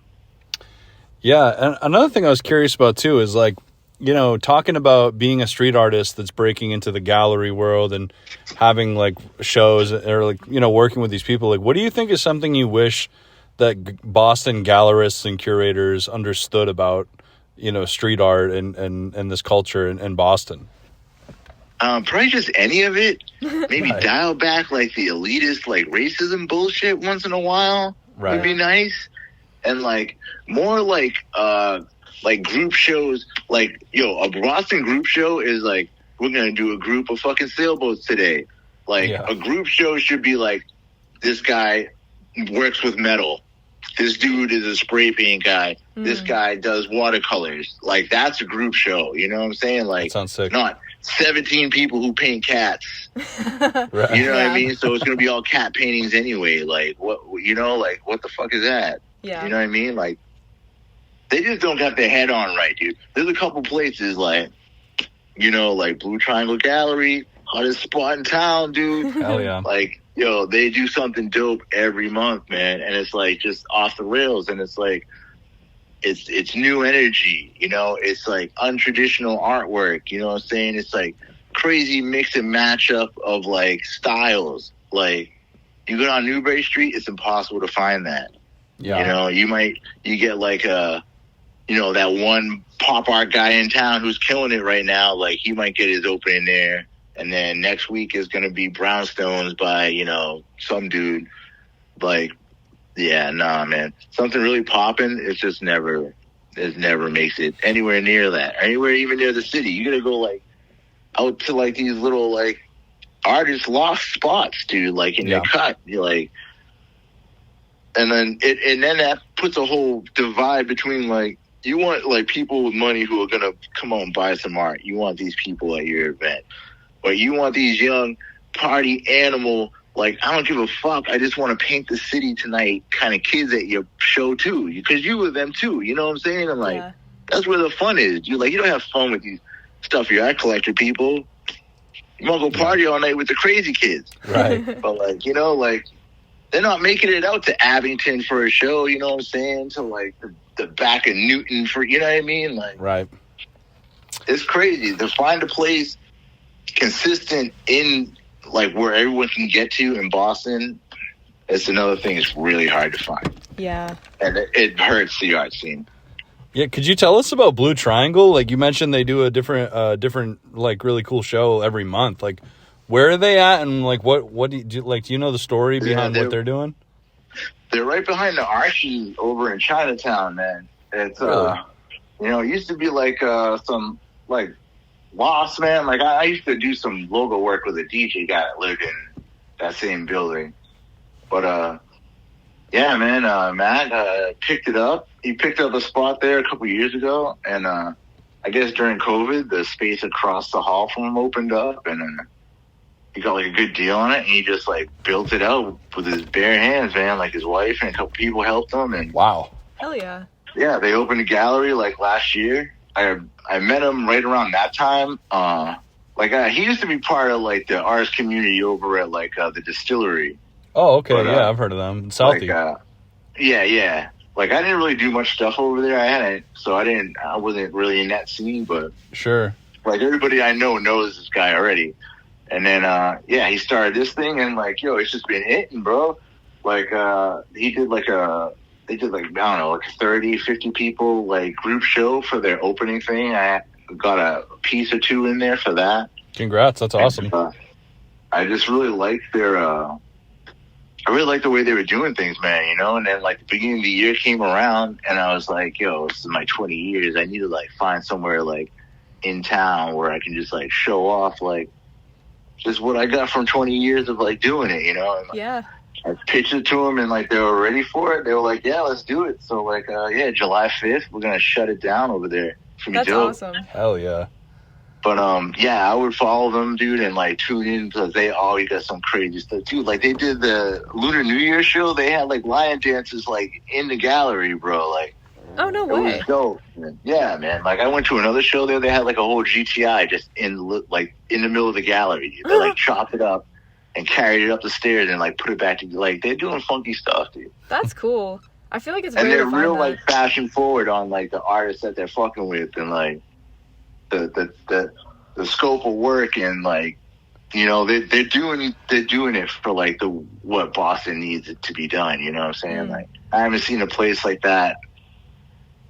Yeah, and another thing I was curious about too is like, you know, talking about being a street artist that's breaking into the gallery world and having like shows or like, you know, working with these people. Like, what do you think is something you wish that Boston gallerists and curators understood about, you know, street art and this culture in Boston? Probably just any of it. Maybe dial back like the elitist, like racism bullshit once in a while would be nice. And like more like group shows. Like, a Boston group show is like, we're gonna do a group of fucking sailboats today. Like a group show should be like, this guy works with metal. This dude is a spray paint guy. This guy does watercolors. Like, that's a group show. You know what I'm saying? Like, that sounds sick. Not 17 people who paint cats. Right. You know what I mean? So it's going to be all cat paintings anyway. Like, what, you know, like, what the fuck is that? Yeah. You know what I mean? Like, they just don't got their head on right, dude. There's a couple places, like, you know, like Blue Triangle Gallery, hottest spot in town, dude. Hell yeah. Like, they do something dope every month, man. And it's like just off the rails. And it's like, it's new energy, you know, it's like untraditional artwork, you know what I'm saying? It's like crazy mix and match up of like styles. Like, you go on Newbury Street, it's impossible to find that. Yeah. You know, you get like that one pop art guy in town who's killing it right now. Like, he might get his opening there. And then next week is going to be Brownstones by, you know, some dude. Like, yeah, nah, man. Something really popping, it never makes it anywhere near that. Anywhere even near the city. You got to go, like, out to, like, these little, like, artist lost spots, dude. Like, in your cut. You're like... And then that puts a whole divide between, like, you want, like, people with money who are going to come out and buy some art. You want these people at your event. Or you want these young party animal, like, I don't give a fuck, I just want to paint the city tonight kind of kids at your show, too. Because you with them, too. You know what I'm saying? I'm like, that's where the fun is. You don't have fun with these stuff your art collector people. You want to go party all night with the crazy kids. Right. But, like, you know, like, they're not making it out to Abington for a show, you know what I'm saying? To, like, the back of Newton for, you know what I mean? Like, right. it's crazy to find a place consistent in like where everyone can get to in Boston. It's another thing. It's really hard to find. Yeah. And it hurts the art scene. Yeah, could you tell us about Blue Triangle? Like you mentioned, they do a different like really cool show every month. Like, where are they at, and like what do you like? Do you know the story behind what they're doing? They're right behind the Archie over in Chinatown, man. It's Really? it used to be like some like lost, man. Like I used to do some logo work with a DJ guy that lived in that same building, but yeah, man, Matt picked it up. He picked up a spot there a couple years ago, and I guess during COVID, the space across the hall from him opened up, and he got like a good deal on it, and he just like built it out with his bare hands, man. Like his wife and a couple people helped him, and Wow. Hell yeah. yeah, they opened a gallery like last year. I met him right around that time. He used to be part of like the artist community over at like the distillery. Oh, okay. But, yeah, I've heard of them. Southie. Yeah. Like I didn't really do much stuff over there. I wasn't really in that scene, but Sure. like everybody I know knows this guy already. And then he started this thing, and like it's just been hitting, bro. Like they did like I don't know, like 30, 50 people like group show for their opening thing. I got a piece or two in there for that. Congrats. That's awesome. And, I just really liked I really liked the way they were doing things, man, and then like the beginning of the year came around, and I was like, this is my 20 years. I need to like find somewhere like in town where I can just like show off like just what I got from 20 years of like doing it, And, like, Yeah. I pitched it to them, and like they were ready for it. They were like, yeah, let's do it. So like, July 5th, we're going to shut it down over there. It's gonna be That's dope. awesome. Hell yeah. But I would follow them, dude, and like tune in because they always got some crazy stuff too. Like they did the Lunar New Year show. They had like lion dances like in the gallery, bro. Like, Oh, no it way. was dope. Man. Yeah, man. Like I went to another show there. They had like a whole GTI just in the middle of the gallery. They like chopped it up and carried it up the stairs and like put it back to like they're doing funky stuff, dude. That's cool. I feel like it's And rare they're to find real that. like fashion forward on like the artists that they're fucking with and like the scope of work and like they're doing it for like what Boston needs it to be done. You know what I'm saying? Like I haven't seen a place like that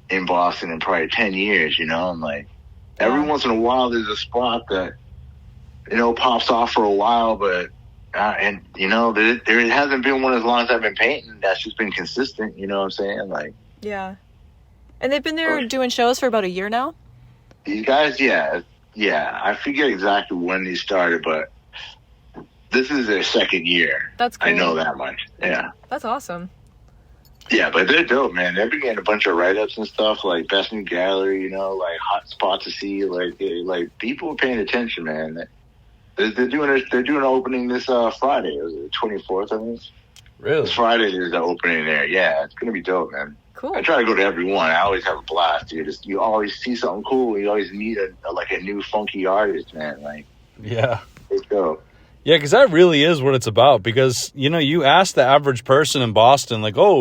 in Boston in probably 10 years. And like every once in a while there's a spot that pops off for a while, but there hasn't been one as long as I've been painting that's just been consistent. You know what I'm saying? Like Yeah. And they've been there doing shows for about a year now? these guys, yeah. I forget exactly when they started, but this is their second year. That's cool. I know that much. Yeah. That's awesome. Yeah, but they're dope, man. They've been getting a bunch of write-ups and stuff, like Best New Gallery, like hot spot to see. Like people are paying attention, man. They're doing an opening this Friday. It was the 24th, I think. Really? This Friday there's an opening there. Yeah, it's gonna be dope, man. Cool. I try to go to every one. I always have a blast, dude. You always see something cool. You always meet a new funky artist, man. Like, Yeah. it's dope. Yeah, because that really is what it's about. Because, you ask the average person in Boston, like, oh,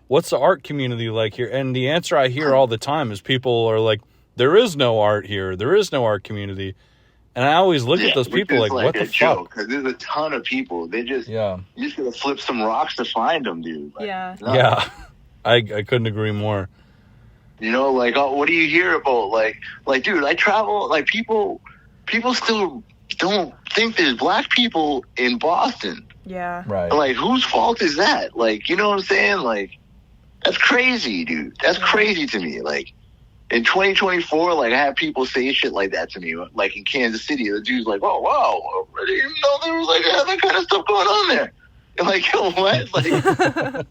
what's the art community like here? And the answer I hear all the time is people are like, there is no art here. There is no art community. And I always look at those people like, what the fuck? Because there's a ton of people. You just gotta flip some rocks to find them, dude. Like, Yeah. no. Yeah. I couldn't agree more. What do you hear about? Like, dude, I travel. Like, people still don't think there's black people in Boston. Yeah. Right. Like, whose fault is that? Like, you know what I'm saying? Like, that's crazy, dude. That's crazy to me. Like, in 2024, like, I had people say shit like that to me. Like, in Kansas City, the dude's like, oh, wow, I didn't even know there was, like, that kind of stuff going on there. And like, yo, what? Like,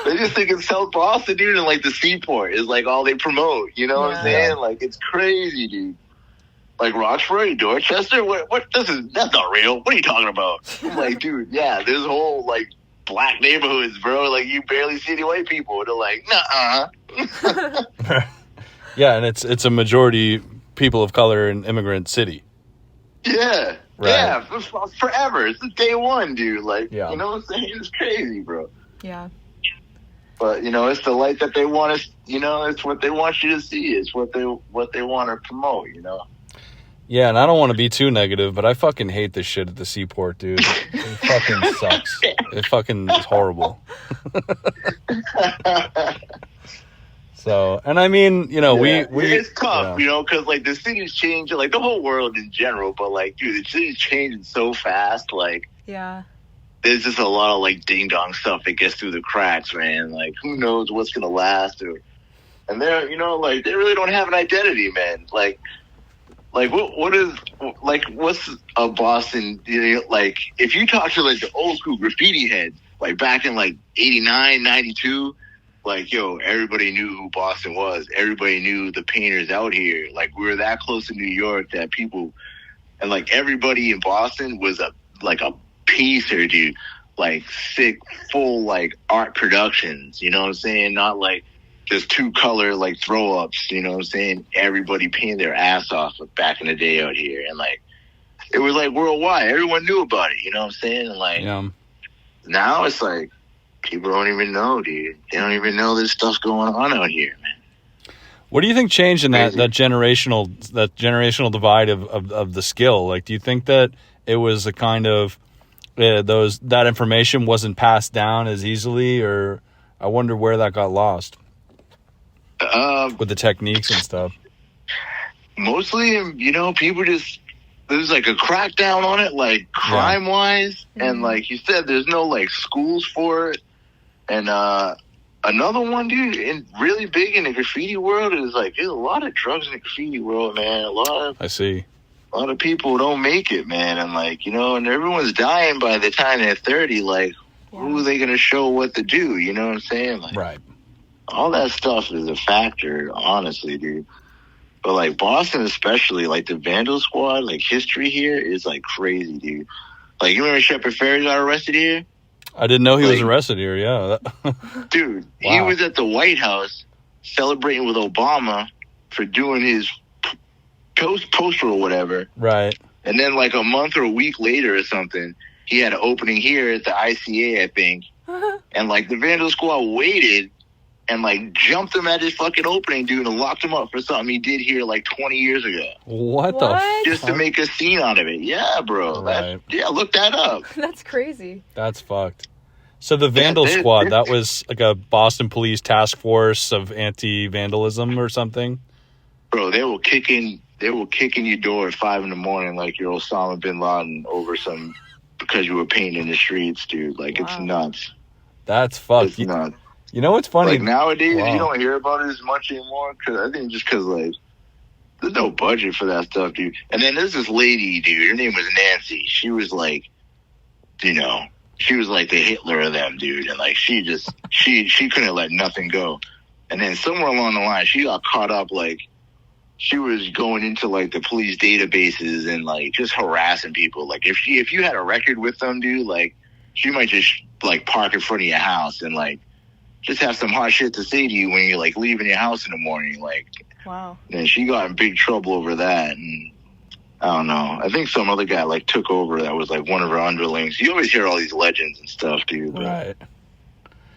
they just think it's South Boston, dude, and, like, the seaport is, like, all they promote. You know what I'm saying? Like, it's crazy, dude. Like, Roxbury, Dorchester? That's not real. What are you talking about? I'm like, dude, yeah, there's whole, like, black neighborhoods, bro. Like, you barely see any white people. They're like, nuh-uh. Yeah, and it's a majority people of color and immigrant city. Yeah. Right. Yeah, forever. It's day one, dude. Like, Yeah. you know what I'm saying? It's crazy, bro. Yeah. But it's the light that they want us. It's what they want you to see. It's what they want to promote. Yeah, and I don't want to be too negative, but I fucking hate this shit at the seaport, dude. It fucking sucks. It fucking is horrible. So, and I mean, we it's tough, because like the city's changing, like the whole world in general. But like, dude, the city's changing so fast. Like, Yeah. there's just a lot of like ding dong stuff that gets through the cracks, man. Like, who knows what's gonna last? And they're, like they really don't have an identity, man. Like what is like what's a Boston? Like if you talk to like the old school graffiti heads, like back in like 89, 92. Like, yo, everybody knew who Boston was. Everybody knew the painters out here. Like, we were that close to New York that people, and like everybody in Boston was a piecer, dude. Like sick, full like art productions. You know what I'm saying? Not like just two color like throw ups. You know what I'm saying? Everybody painted their ass off back in the day out here, and like it was like worldwide. Everyone knew about it. You know what I'm saying? And like now it's like. People don't even know, dude. They don't even know there's stuff going on out here, man. What do you think changed in that generational divide of the skill? Like, do you think that it was a kind of that information wasn't passed down as easily, or I wonder where that got lost with the techniques and stuff? Mostly, people just there's like a crackdown on it, like crime wise, and like you said, there's no like schools for it. And another one, dude, and really big in the graffiti world is like there's a lot of drugs in the graffiti world, man. A lot of people don't make it, man, and like and everyone's dying by the time they're 30. Like, who are they gonna show what to do? You know what I'm saying? Like, right. All that stuff is a factor, honestly, dude. But like Boston, especially, like the Vandal Squad, like history here is like crazy, dude. Like, you remember Shepard Fairey got arrested here? I didn't know he was arrested here, yeah. Dude, he was at the White House celebrating with Obama for doing his poster or whatever. Right. And then like a month or a week later or something, he had an opening here at the ICA, I think. And like the Vandal Squad waited and like jumped him at his fucking opening, dude, and locked him up for something he did here like 20 years ago. What the fuck? Just to make a scene out of it. Yeah, bro. Right. Look that up. That's crazy. That's fucked. So the Vandal Squad, that was like a Boston police task force of anti-vandalism or something? Bro, they were kicking your door at 5 a.m. like you're Osama bin Laden because you were painting in the streets, dude. Like, It's nuts. That's fucked. It's nuts. You know what's funny? Like nowadays, you don't hear about it as much anymore. Cause I think just because like there's no budget for that stuff, dude. And then there's this lady, dude. Her name was Nancy. She was like, she was like the Hitler of them, dude. And like she couldn't let nothing go. And then somewhere along the line, she got caught up. Like she was going into like the police databases and like just harassing people. Like if you had a record with them, dude, like she might just like park in front of your house and like. Just have some hot shit to say to you when you're like leaving your house in the morning, like. Wow. And she got in big trouble over that, and I don't know. I think some other guy like took over that was like one of her underlings. You always hear all these legends and stuff, dude. Right.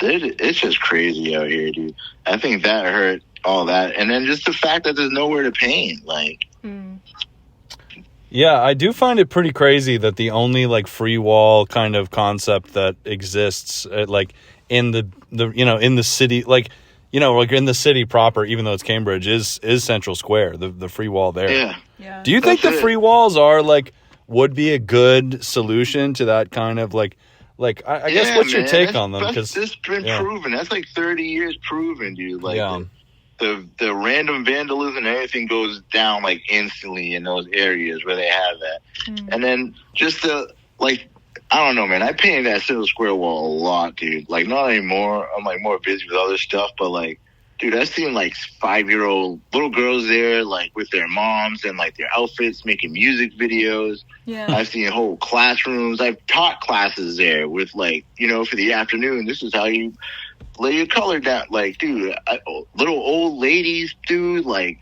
It's just crazy out here, dude. I think that hurt all that, and then just the fact that there's nowhere to paint, like. Yeah, I do find it pretty crazy that the only like free wall kind of concept that exists, like. In the in the city, like in the city proper, even though it's Cambridge, is Central Square, the free wall there. Yeah. Do you think the free walls are like would be a good solution to that kind of like I guess what's your take on them? Because it's been proven. That's like 30 years proven, dude. Like the random vandalism and everything goes down like instantly in those areas where they have that, and then just the like. I don't know, man. I painted that Central Square wall a lot, dude. Like, not anymore. I'm, like, more busy with other stuff. But, like, dude, I've seen, like, 5-year-old little girls there, like, with their moms and, like, their outfits, making music videos. Yeah. I've seen whole classrooms. I've taught classes there with, like, for the afternoon, this is how you lay your color down. Like, dude, little old ladies, dude, like,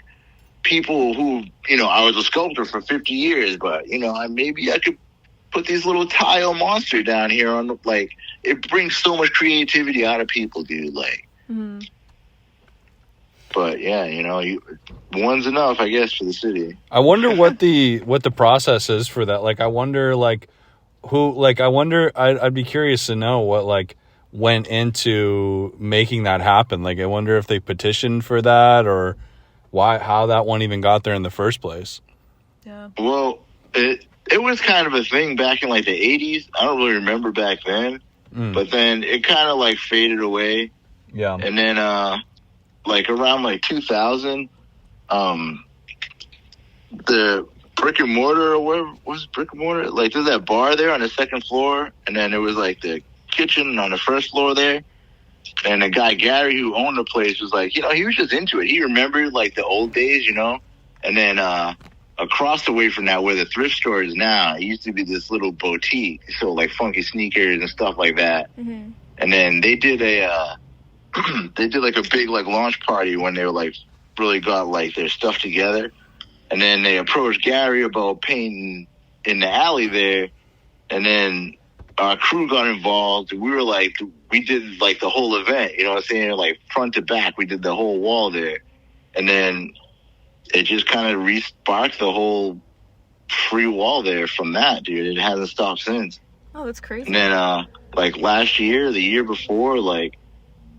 people who, I was a sculptor for 50 years, but, maybe I could put these little tile monster down here on like it brings so much creativity out of people, dude. Like Mm-hmm. But yeah, you know, one's enough, I guess, for the city. I wonder what the process is for that. Like, I wonder, like, who, like, I wonder, I'd be curious to know what, like, went into making that happen. Like, I wonder if they petitioned for that, or how that one even got there in the first place. Yeah. Well, it was kind of a thing back in like the 80s. I don't really remember back then, but then it kind of like faded away. Yeah. And then like around like 2000, the brick and mortar, or whatever was brick and mortar, like there's that bar there on the second floor, and then it was like the kitchen on the first floor there. And the guy Gary who owned the place was like, you know, he was just into it. He remembered like the old days, you know. And then across the way from that, where the thrift store is now, it used to be this little boutique, so like funky sneakers and stuff like that. Mm-hmm. And then they did they did like a big like launch party when they were like really got like their stuff together. And then they approached Gary about painting in the alley there, and then our crew got involved. We were like, we did like the whole event, you know what I'm saying? Like front to back, we did the whole wall there. And then it just kind of re-sparked the whole free wall there from that, dude. It hasn't stopped since. Oh, that's crazy. And then like last year, the year before, like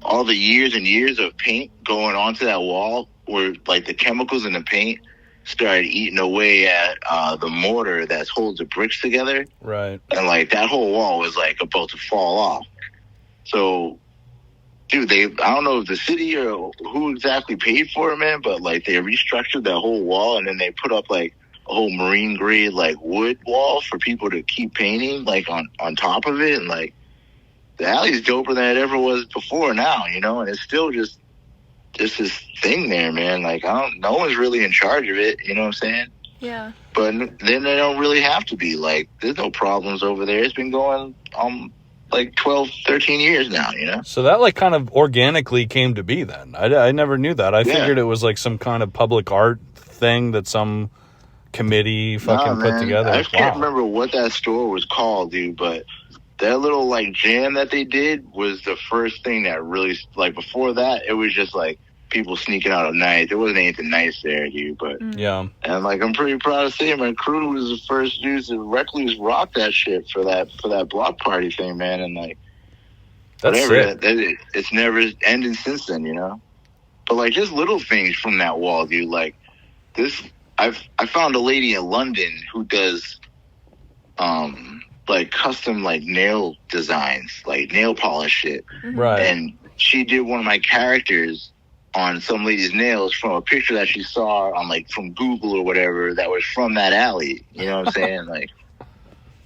all the years and years of paint going onto that wall, where like the chemicals in the paint started eating away at the mortar that holds the bricks together. Right. And like that whole wall was like about to fall off. So, dude, I don't know if the city or who exactly paid for it, man, but like they restructured that whole wall, and then they put up like a whole marine grade like wood wall for people to keep painting like on top of it. And like the alley's doper than it ever was before now, you know, and it's still just this thing there, man. Like no one's really in charge of it, you know what I'm saying? Yeah. But then they don't really have to be. Like there's no problems over there. It's been going like 12, 13 years now, you know? So that like kind of organically came to be then. I never knew that. I figured it was like some kind of public art thing that some committee fucking put together. I can't remember what that store was called, dude, but that little like jam that they did was the first thing that really, like before that, it was just like people sneaking out at night. There wasn't anything nice there, dude, but yeah. And like I'm pretty proud to say my crew was the first dudes to recluse rock that shit for that block party thing, man. And like that's whatever, it's never ended since then, you know. But like just little things from that wall, dude. Like this, I found a lady in London who does like custom like nail designs, like nail polish shit. Right. And she did one of my characters on some lady's nails from a picture that she saw on like from Google or whatever that was from that alley. You know what I'm saying? Like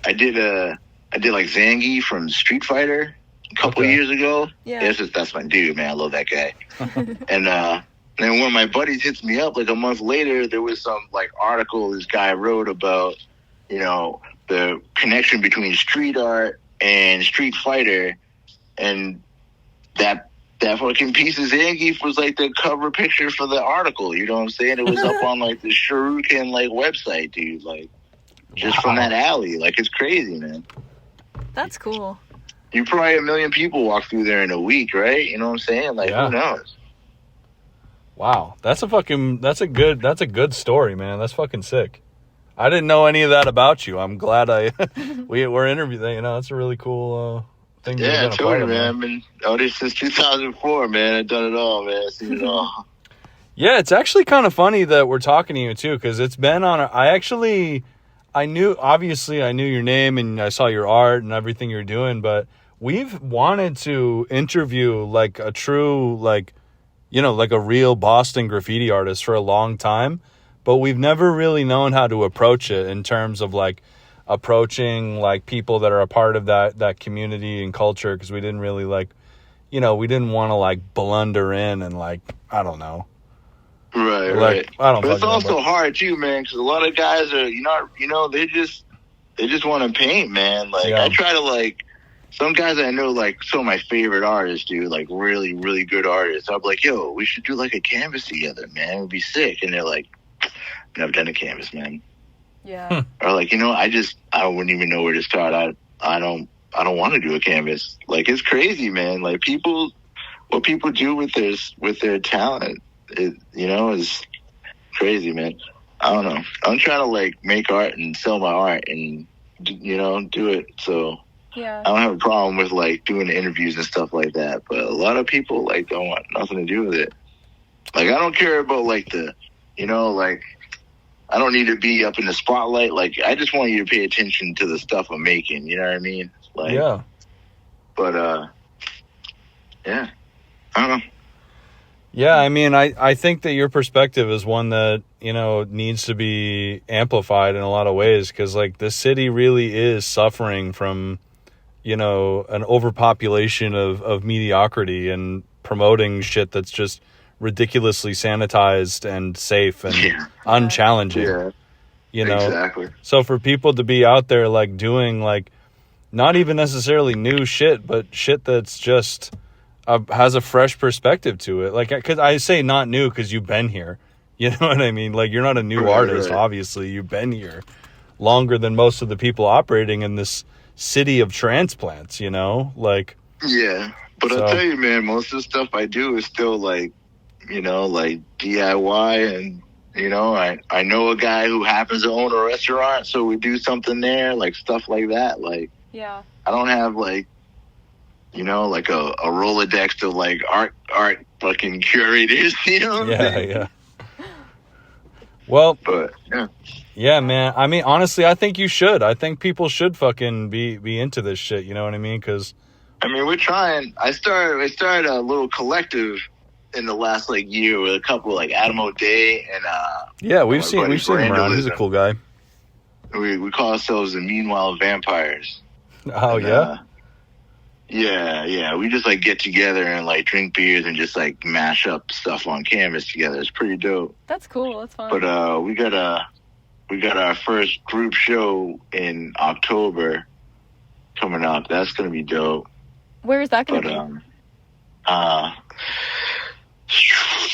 I did like Zangief from Street Fighter a couple of years ago. Yeah. That's my dude, man. I love that guy. And then one of my buddies hits me up like a month later. There was some like article this guy wrote about, you know, the connection between street art and Street Fighter, and that fucking piece of Zangief was like the cover picture for the article. You know what I'm saying? It was up on like the Shuriken like website, dude. Like just from that alley. Like it's crazy, man. That's cool. You probably 1 million people walk through there in a week, right? You know what I'm saying? Like who knows? Wow, that's a good story, man. That's fucking sick. I didn't know any of that about you. I'm glad we're interviewing. You know, it's a really cool thing. Yeah, I told you, man. I've been out there since 2004, man. I've done it all, man. I've seen it all. Yeah, it's actually kind of funny that we're talking to you too, because it's been on. I knew your name and I saw your art and everything you're doing, but we've wanted to interview like a true like, you know, like a real Boston graffiti artist for a long time. But we've never really known how to approach it in terms of like approaching like people that are a part of that community and culture, because we didn't really like, you know, we didn't want to like blunder in and like, I don't know. Right, like, right. I don't. But it's also hard too, man, because a lot of guys are, you know, they just want to paint, man. Like I try to like some guys I know, like some of my favorite artists, dude, like really, really good artists. I'm like, yo, we should do like a canvas together, man. It would be sick. And they're like, never done a canvas, man. Yeah. Or like, you know, I wouldn't even know where to start. I don't want to do a canvas. Like it's crazy, man. Like people what people do with their talent, is crazy, man. I don't know. I'm trying to like make art and sell my art and do it. So Yeah. I don't have a problem with like doing interviews and stuff like that. But a lot of people like don't want nothing to do with it. Like I don't care about like like I don't need to be up in the spotlight. Like I just want you to pay attention to the stuff I'm making. You know what I mean? Like Yeah. But yeah, I don't know. Yeah, I mean, I think that your perspective is one that, needs to be amplified in a lot of ways because, like, this city really is suffering from, an overpopulation of mediocrity and promoting shit that's just ridiculously sanitized and safe and unchallenging. Yeah, exactly. So for people to be out there, like, doing, like, not even necessarily new shit, but shit that's just... has a fresh perspective to it. Like, because I say not new because you've been here. You know what I mean? Like, you're not a new artist, obviously. You've been here longer than most of the people operating in this city of transplants, Like, yeah. But I'll tell you, man, most of the stuff I do is still like, like DIY. And, I know a guy who happens to own a restaurant, so we do something there, like stuff like that. Like, yeah. I don't have like, like a Rolodex of like art fucking curators, Yeah. Well, but yeah, man. I mean, honestly, I think you should. I think people should fucking be into this shit. You know what I mean? Because I mean, we're trying. I started a little collective in the last like year with a couple like Adam O'Day and yeah, we've seen him around. He's a cool guy. We call ourselves the Meanwhile Vampires. Oh, and, yeah. Yeah. We just like get together and like drink beers and just like mash up stuff on canvas together. It's pretty dope. That's cool. That's fun. But we got our first group show in October coming up. That's gonna be dope. Where is that gonna be?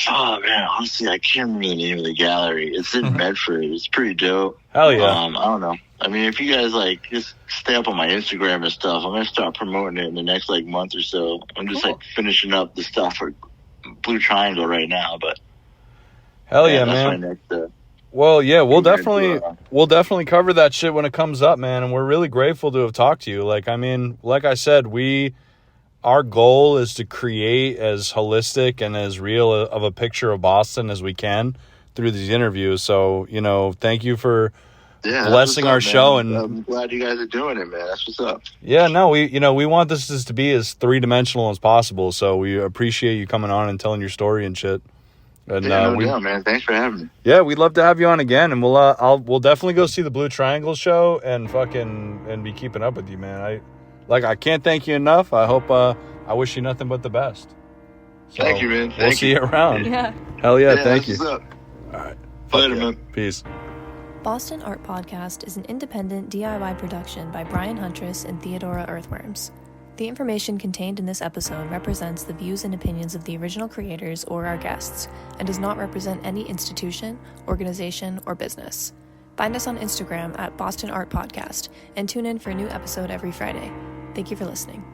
Oh man, honestly, I can't remember the name of the gallery. It's in Medford. It's pretty dope. Hell yeah. I don't know. I mean, if you guys like just stay up on my Instagram and stuff, I'm gonna start promoting it in the next like month or so. I'm just like finishing up the stuff for Blue Triangle right now, but hell yeah, that's man. my next, well, yeah, we'll definitely cover that shit when it comes up, man. And we're really grateful to have talked to you. Like, I mean, like I said, our goal is to create as holistic and as real of a picture of Boston as we can through these interviews. So, thank you for blessing our show. And I'm glad you guys are doing it, man. That's what's up. Yeah, no, we want this to be as three-dimensional as possible. So we appreciate you coming on and telling your story and shit. And man. Thanks for having me. Yeah, we'd love to have you on again, and we'll definitely go see the Blue Triangle show and be keeping up with you, man. I can't thank you enough. I hope I wish you nothing but the best. So, thank you, man. We'll see you around. Yeah. Hell yeah, thank you. What's up? All right. Later, man. Peace. Boston Art Podcast is an independent DIY production by Brian Huntress and Theodora Earthworms. The information contained in this episode represents the views and opinions of the original creators or our guests and does not represent any institution, organization, or business. Find us on Instagram at Boston Art Podcast and tune in for a new episode every Friday. Thank you for listening.